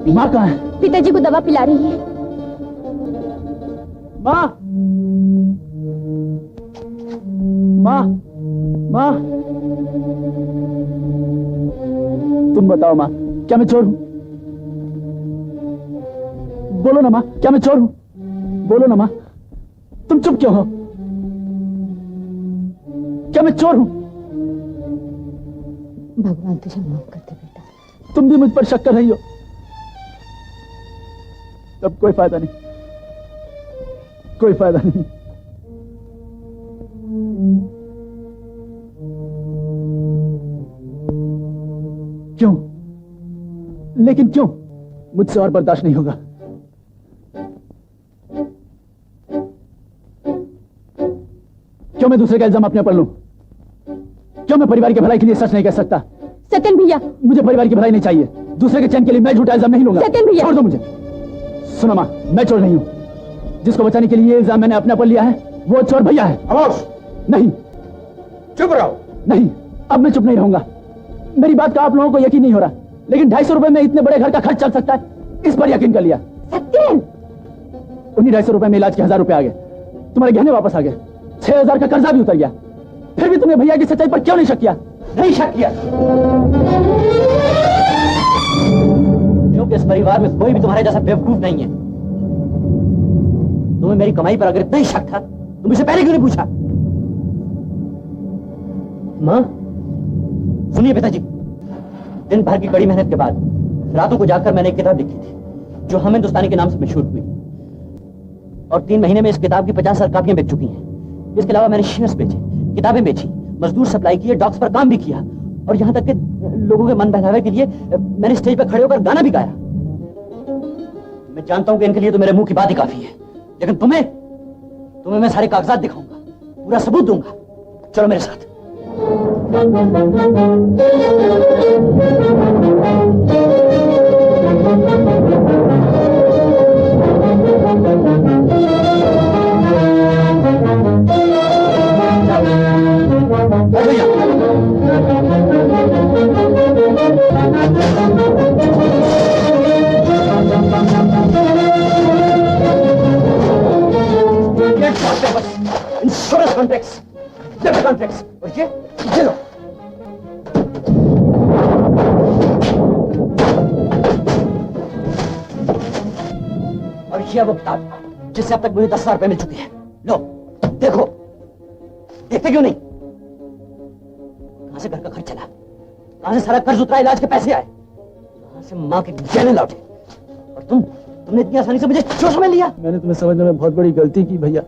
माँ कहाँ है? पिताजी को दवा पिला रही है। माँ, माँ, माँ, तुम बताओ माँ, क्या मैं चोर हूँ? बोलो ना माँ, क्या मैं चोर हूँ? बोलो ना माँ, तुम चुप क्यों हो? क्या मैं चोर हूँ? भगवान तुझे माफ कर दे बेटा। तुम भी मुझ पर शक कर रही हो। तब कोई फायदा नहीं, कोई फायदा नहीं। क्यों? लेकिन क्यों? मुझसे और बर्दाश्त नहीं होगा। क्यों मैं दूसरे का इल्जाम अपने पर लूं? क्यों मैं परिवार की भलाई के लिए सच नहीं कह सकता? सत्येन भैया, मुझे परिवार की भलाई नहीं चाहिए। दूसरे के चैन के लिए मैं झूठा इल्जाम नहीं लूंगा। सत्येन भैया, छोड़ दो मुझे। सुनो मां, मैं चोर नहीं हूं। जिसको बचाने के लिए ये इल्जाम मैंने अपने पर लिया है वो चोर भैया है। खामोश! नहीं, चुप रहो। नहीं, अब मैं चुप नहीं रहूंगा। मेरी बात का आप लोगों को यकीन नहीं हो रहा, लेकिन 250 रुपए में इतने बड़े घर का खर्च चल सकता है, इस पर यकीन कर लिया। सत्येन! उन्हीं 250 रुपए में इलाज के 1000 रुपए आ गए। तुम्हारे गहने वापस आ गए। 6000 का कर्जा भी उतर गया। फिर भी तुमने भैया की सच्चाई पर क्यों नहीं शक किया? नहीं शक किया क्योंकि इस परिवार में कोई भी तुम्हारे जैसा बेवकूफ नहीं है। तुम्हें मेरी कमाई पर अगर इतना ही शक था तो मुझसे पहले क्यों नहीं पूछा? मां, सुनिए पिताजी, दिन भर की कड़ी मेहनत के बाद रातों को जाकर मैंने एक किताब लिखी थी जो हम हिंदुस्तानी के नाम से मशहूर हुई, और 3 महीने में इस किताब की 50,000 कापियां बिक चुकी हैं। इसके अलावा मैंने शेयर्स बेचे, किताबें बेची, मजदूर सप्लाई किए, डॉक्स पर काम भी किया, और यहां तक कि लोगों के मन बहलावे के लिए मैंने स्टेज पर खड़े होकर गाना भी गाया। मैं जानता हूं कि इनके लिए तो मेरे मुंह की बात ही काफी है, लेकिन तुम्हें मैं सारे कागजात दिखाऊंगा, पूरा सबूत दूंगा। चलो मेरे साथ। इंश्योरेंस कॉन्ट्रैक्ट्स, डॉक्यूमेंट्स और ये लो। और ये वो किताब जिससे अब तक मुझे 10,000 रुपए मिल चुके हैं। लो देखो, देखते क्यों नहीं? कहां से घर का खर्च चला, कहां से सारा कर्ज उतरा, इलाज के पैसे आए, कहां से मां के गहने लौटे, और तुमने इतनी आसानी से मुझे क्यों समझ लिया? मैंने तुम्हें समझने में बहुत बड़ी गलती की भैया।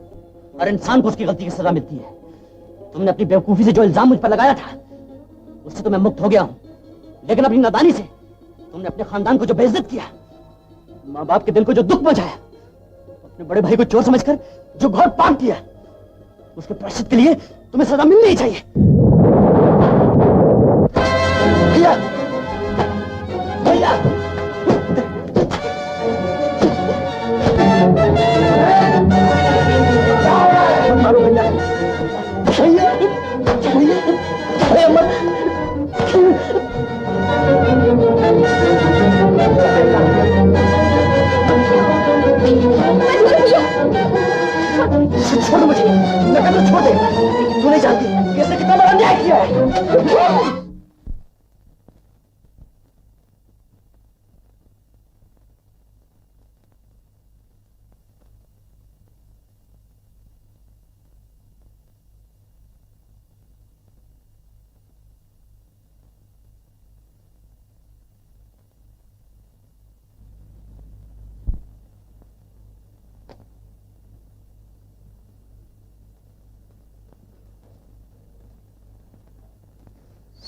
हर इंसान को उसकी गलती की सजा मिलती है। तुमने अपनी बेवकूफी से जो इल्जाम मुझ पर लगाया था उससे तो मैं मुक्त हो गया हूं, लेकिन अपनी नादानी से तुमने अपने खानदान को जो बेइज्जत किया, माँ बाप के दिल को जो दुख पहुंचाया, अपने बड़े भाई को चोर समझकर जो घोर पाप किया, उसके प्रायश्चित के लिए तुम्हें सजा मिलनी ही चाहिए। भैया भैया मारो भैया, भैया भैया भैया मत। छोड़ मुझे, मैं कहता छोड़ दे। तू नहीं जानती कि इसने कितना बड़ा अन्याय किया है।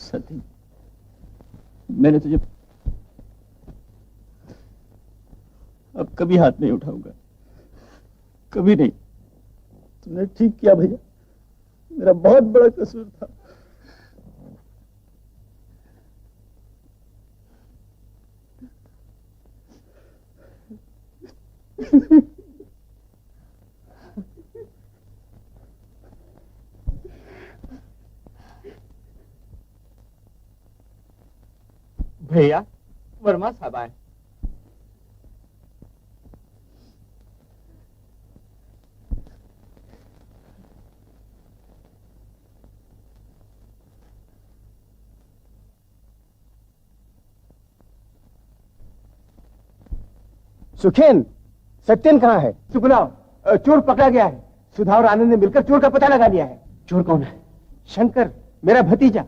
सती, मैंने तुझे अब कभी हाथ नहीं उठाऊंगा, कभी नहीं। तुमने ठीक किया भैया, मेरा बहुत बड़ा कसूर था। भैया, वर्मा साहब आए। सुखेन, सत्यन कहाँ है? सुखलाओ, चोर पकड़ा गया है। सुधा और आनंद ने मिलकर चोर का पता लगा लिया है। चोर कौन है? शंकर, मेरा भतीजा।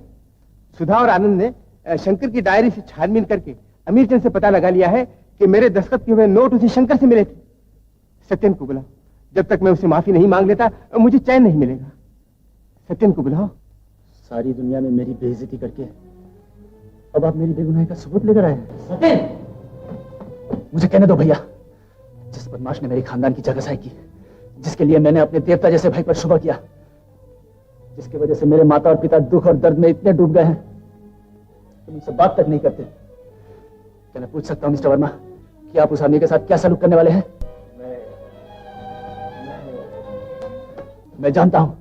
सुधा और आनंद ने शंकर की डायरी से छानबीन करके अमीरचंद से पता लगा लिया है कि मेरे दस्तखत किए हुए नोट उसे शंकर से मिले थे। सत्यन को बुलाओ, जब तक मैं उसे माफी नहीं मांग लेता मुझे चैन नहीं मिलेगा। सत्यन को बुलाओ। सारी दुनिया में मेरी बेइज्जती करके अब आप मेरी बेगुनाही का सबूत लेकर आए हैं। सत्यन, मुझे कहने दो भैया, जिस बदमाश ने मेरे खानदान की जगहसाई की, जिसके लिए मैंने अपने देवता जैसे भाई पर शुभ किया, जिसकी वजह से मेरे माता और पिता दुख और दर्द में इतने डूब गए हैं तुम उनसे बात तक नहीं करते। क्या मैं पूछ सकता हूं मिस्टर वर्मा कि आप उस आदमी के साथ क्या सलूक करने वाले हैं? मैं जानता हूं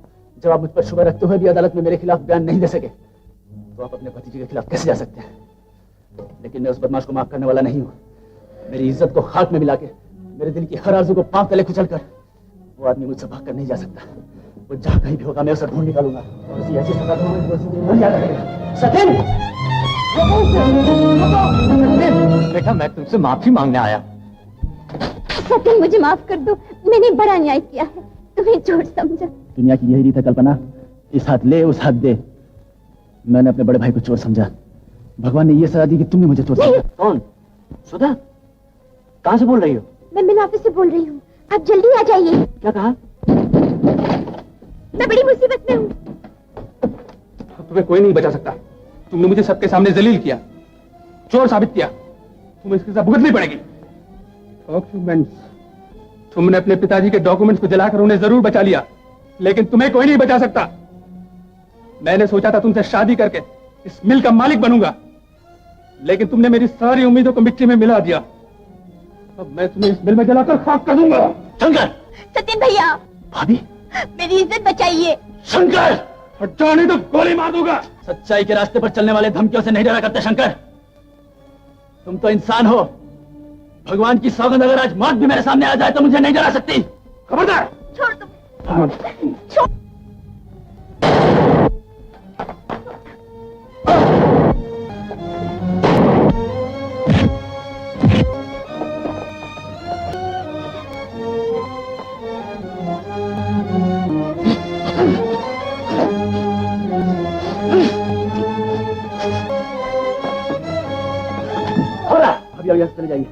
जब आप मुझ पर शुभ रखते हुए भी अदालत में मेरे खिलाफ बयान नहीं दे सके तो आप अपने भतीजे के खिलाफ कैसे जा सकते हैं? लेकिन मैं उस बदमाश को माफ करने वाला नहीं हूं। मेरी इज्जत को खाक में मिला के, मेरे दिल की हर आरज़ू को पांव तले कुचल कर वो आदमी मुझसे भाग कर नहीं जा सकता। वो जहां कहीं भी होगा मैं उसे ढूंढ निकालूंगा और उसे ऐसी सजा दूंगा कि उसे नहीं याद रखेगा। सत्यन, बेटा, मैं तुमसे माफी मांगने आया। सत्यन, मुझे माफ कर दो, मैंने बड़ा अन्याय किया है, तुम्हें चोर समझा। दुनिया की यही रीत है कल्पना, इस हाथ ले उस हाथ दे। मैंने अपने बड़े भाई को चोर समझा, भगवान ने ये सजा दी कि तुमने मुझे चोर समझा। कौन? सुधा, कहां से बोल रही हो? मैं मिल ऑफिस से बोल रही हूँ, आप जल्दी आ जाइए। क्या कहा? मैं बड़ी मुसीबत में हूँ। तुम्हें कोई नहीं बचा सकता। तुमने मुझे सबके सामने जलील किया, चोर साबित किया, तुम्हें इसकी सजा भुगतनी पड़ेगी। डॉक्यूमेंट्स, तुमने अपने पिताजी के डॉक्यूमेंट्स को जलाकर उन्हें जरूर बचा लिया, लेकिन तुम्हें कोई नहीं बचा सकता। मैंने सोचा था तुमसे शादी करके इस मिल का मालिक बनूंगा, लेकिन तुमने मेरी सारी उम्मीदों को मिट्टी में मिला दिया। अब मैं तुम्हें इस मिल में जलाकर खाक कर दूंगा। शंकर! सत्यन भैया, भाभी, मेरी इज्जत बचाइए। शंकर! हट जाओ नहीं तो गोली मार दूंगा। सच्चाई के रास्ते पर चलने वाले धमकियों से नहीं डरा करते शंकर। तुम तो इंसान हो। भगवान की सौगंध, अगर आज मौत भी मेरे सामने आ जाए तो मुझे नहीं डरा सकती। खबरदार! छोड़ दो। अभी यहाँ से चले जाइए।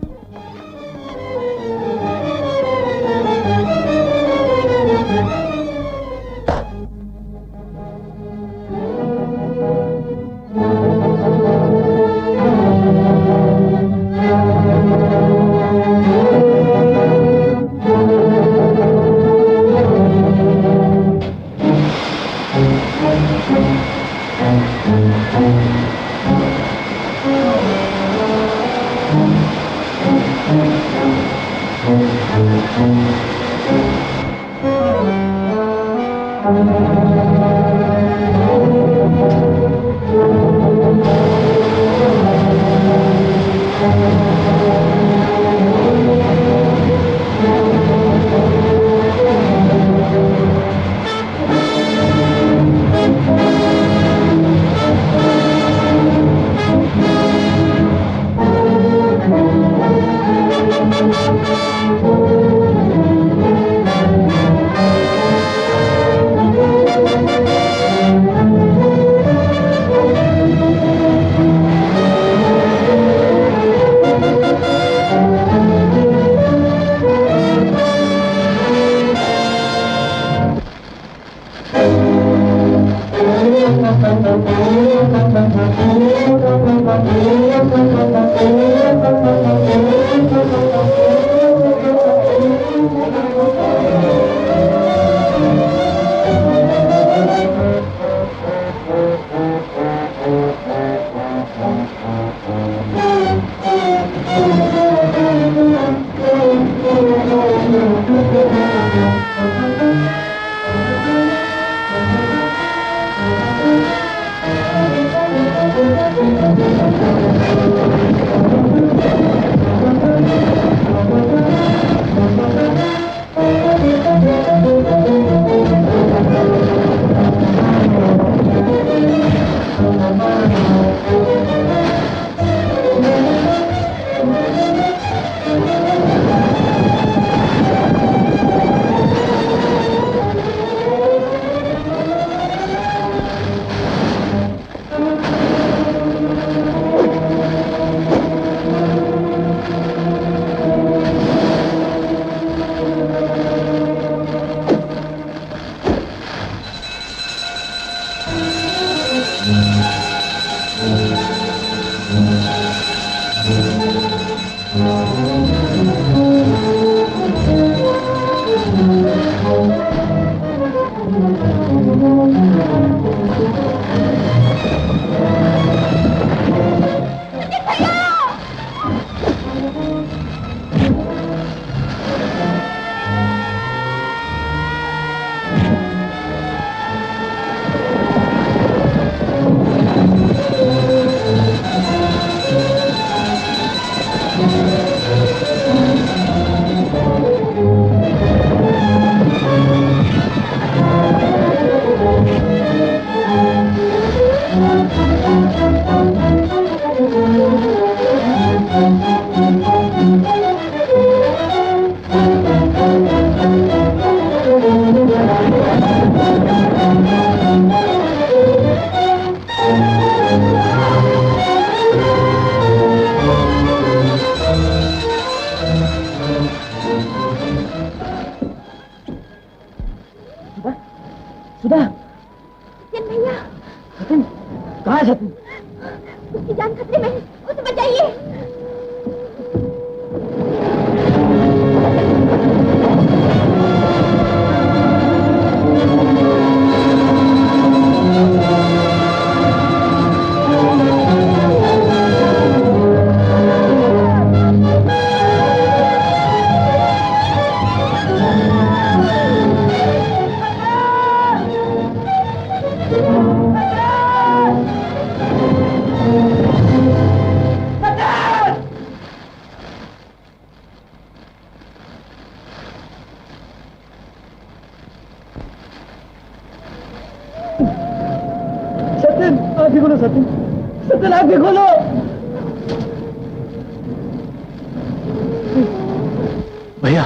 भैया,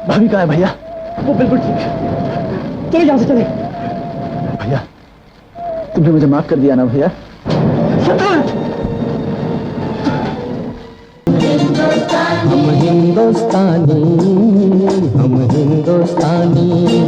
भाभी कहाँ है भैया? वो बिल्कुल ठीक है, चले यहाँ से चले। भैया, तुमने मुझे माफ कर दिया ना भैया? हिंदुस्तानी, हम हिंदुस्तानी।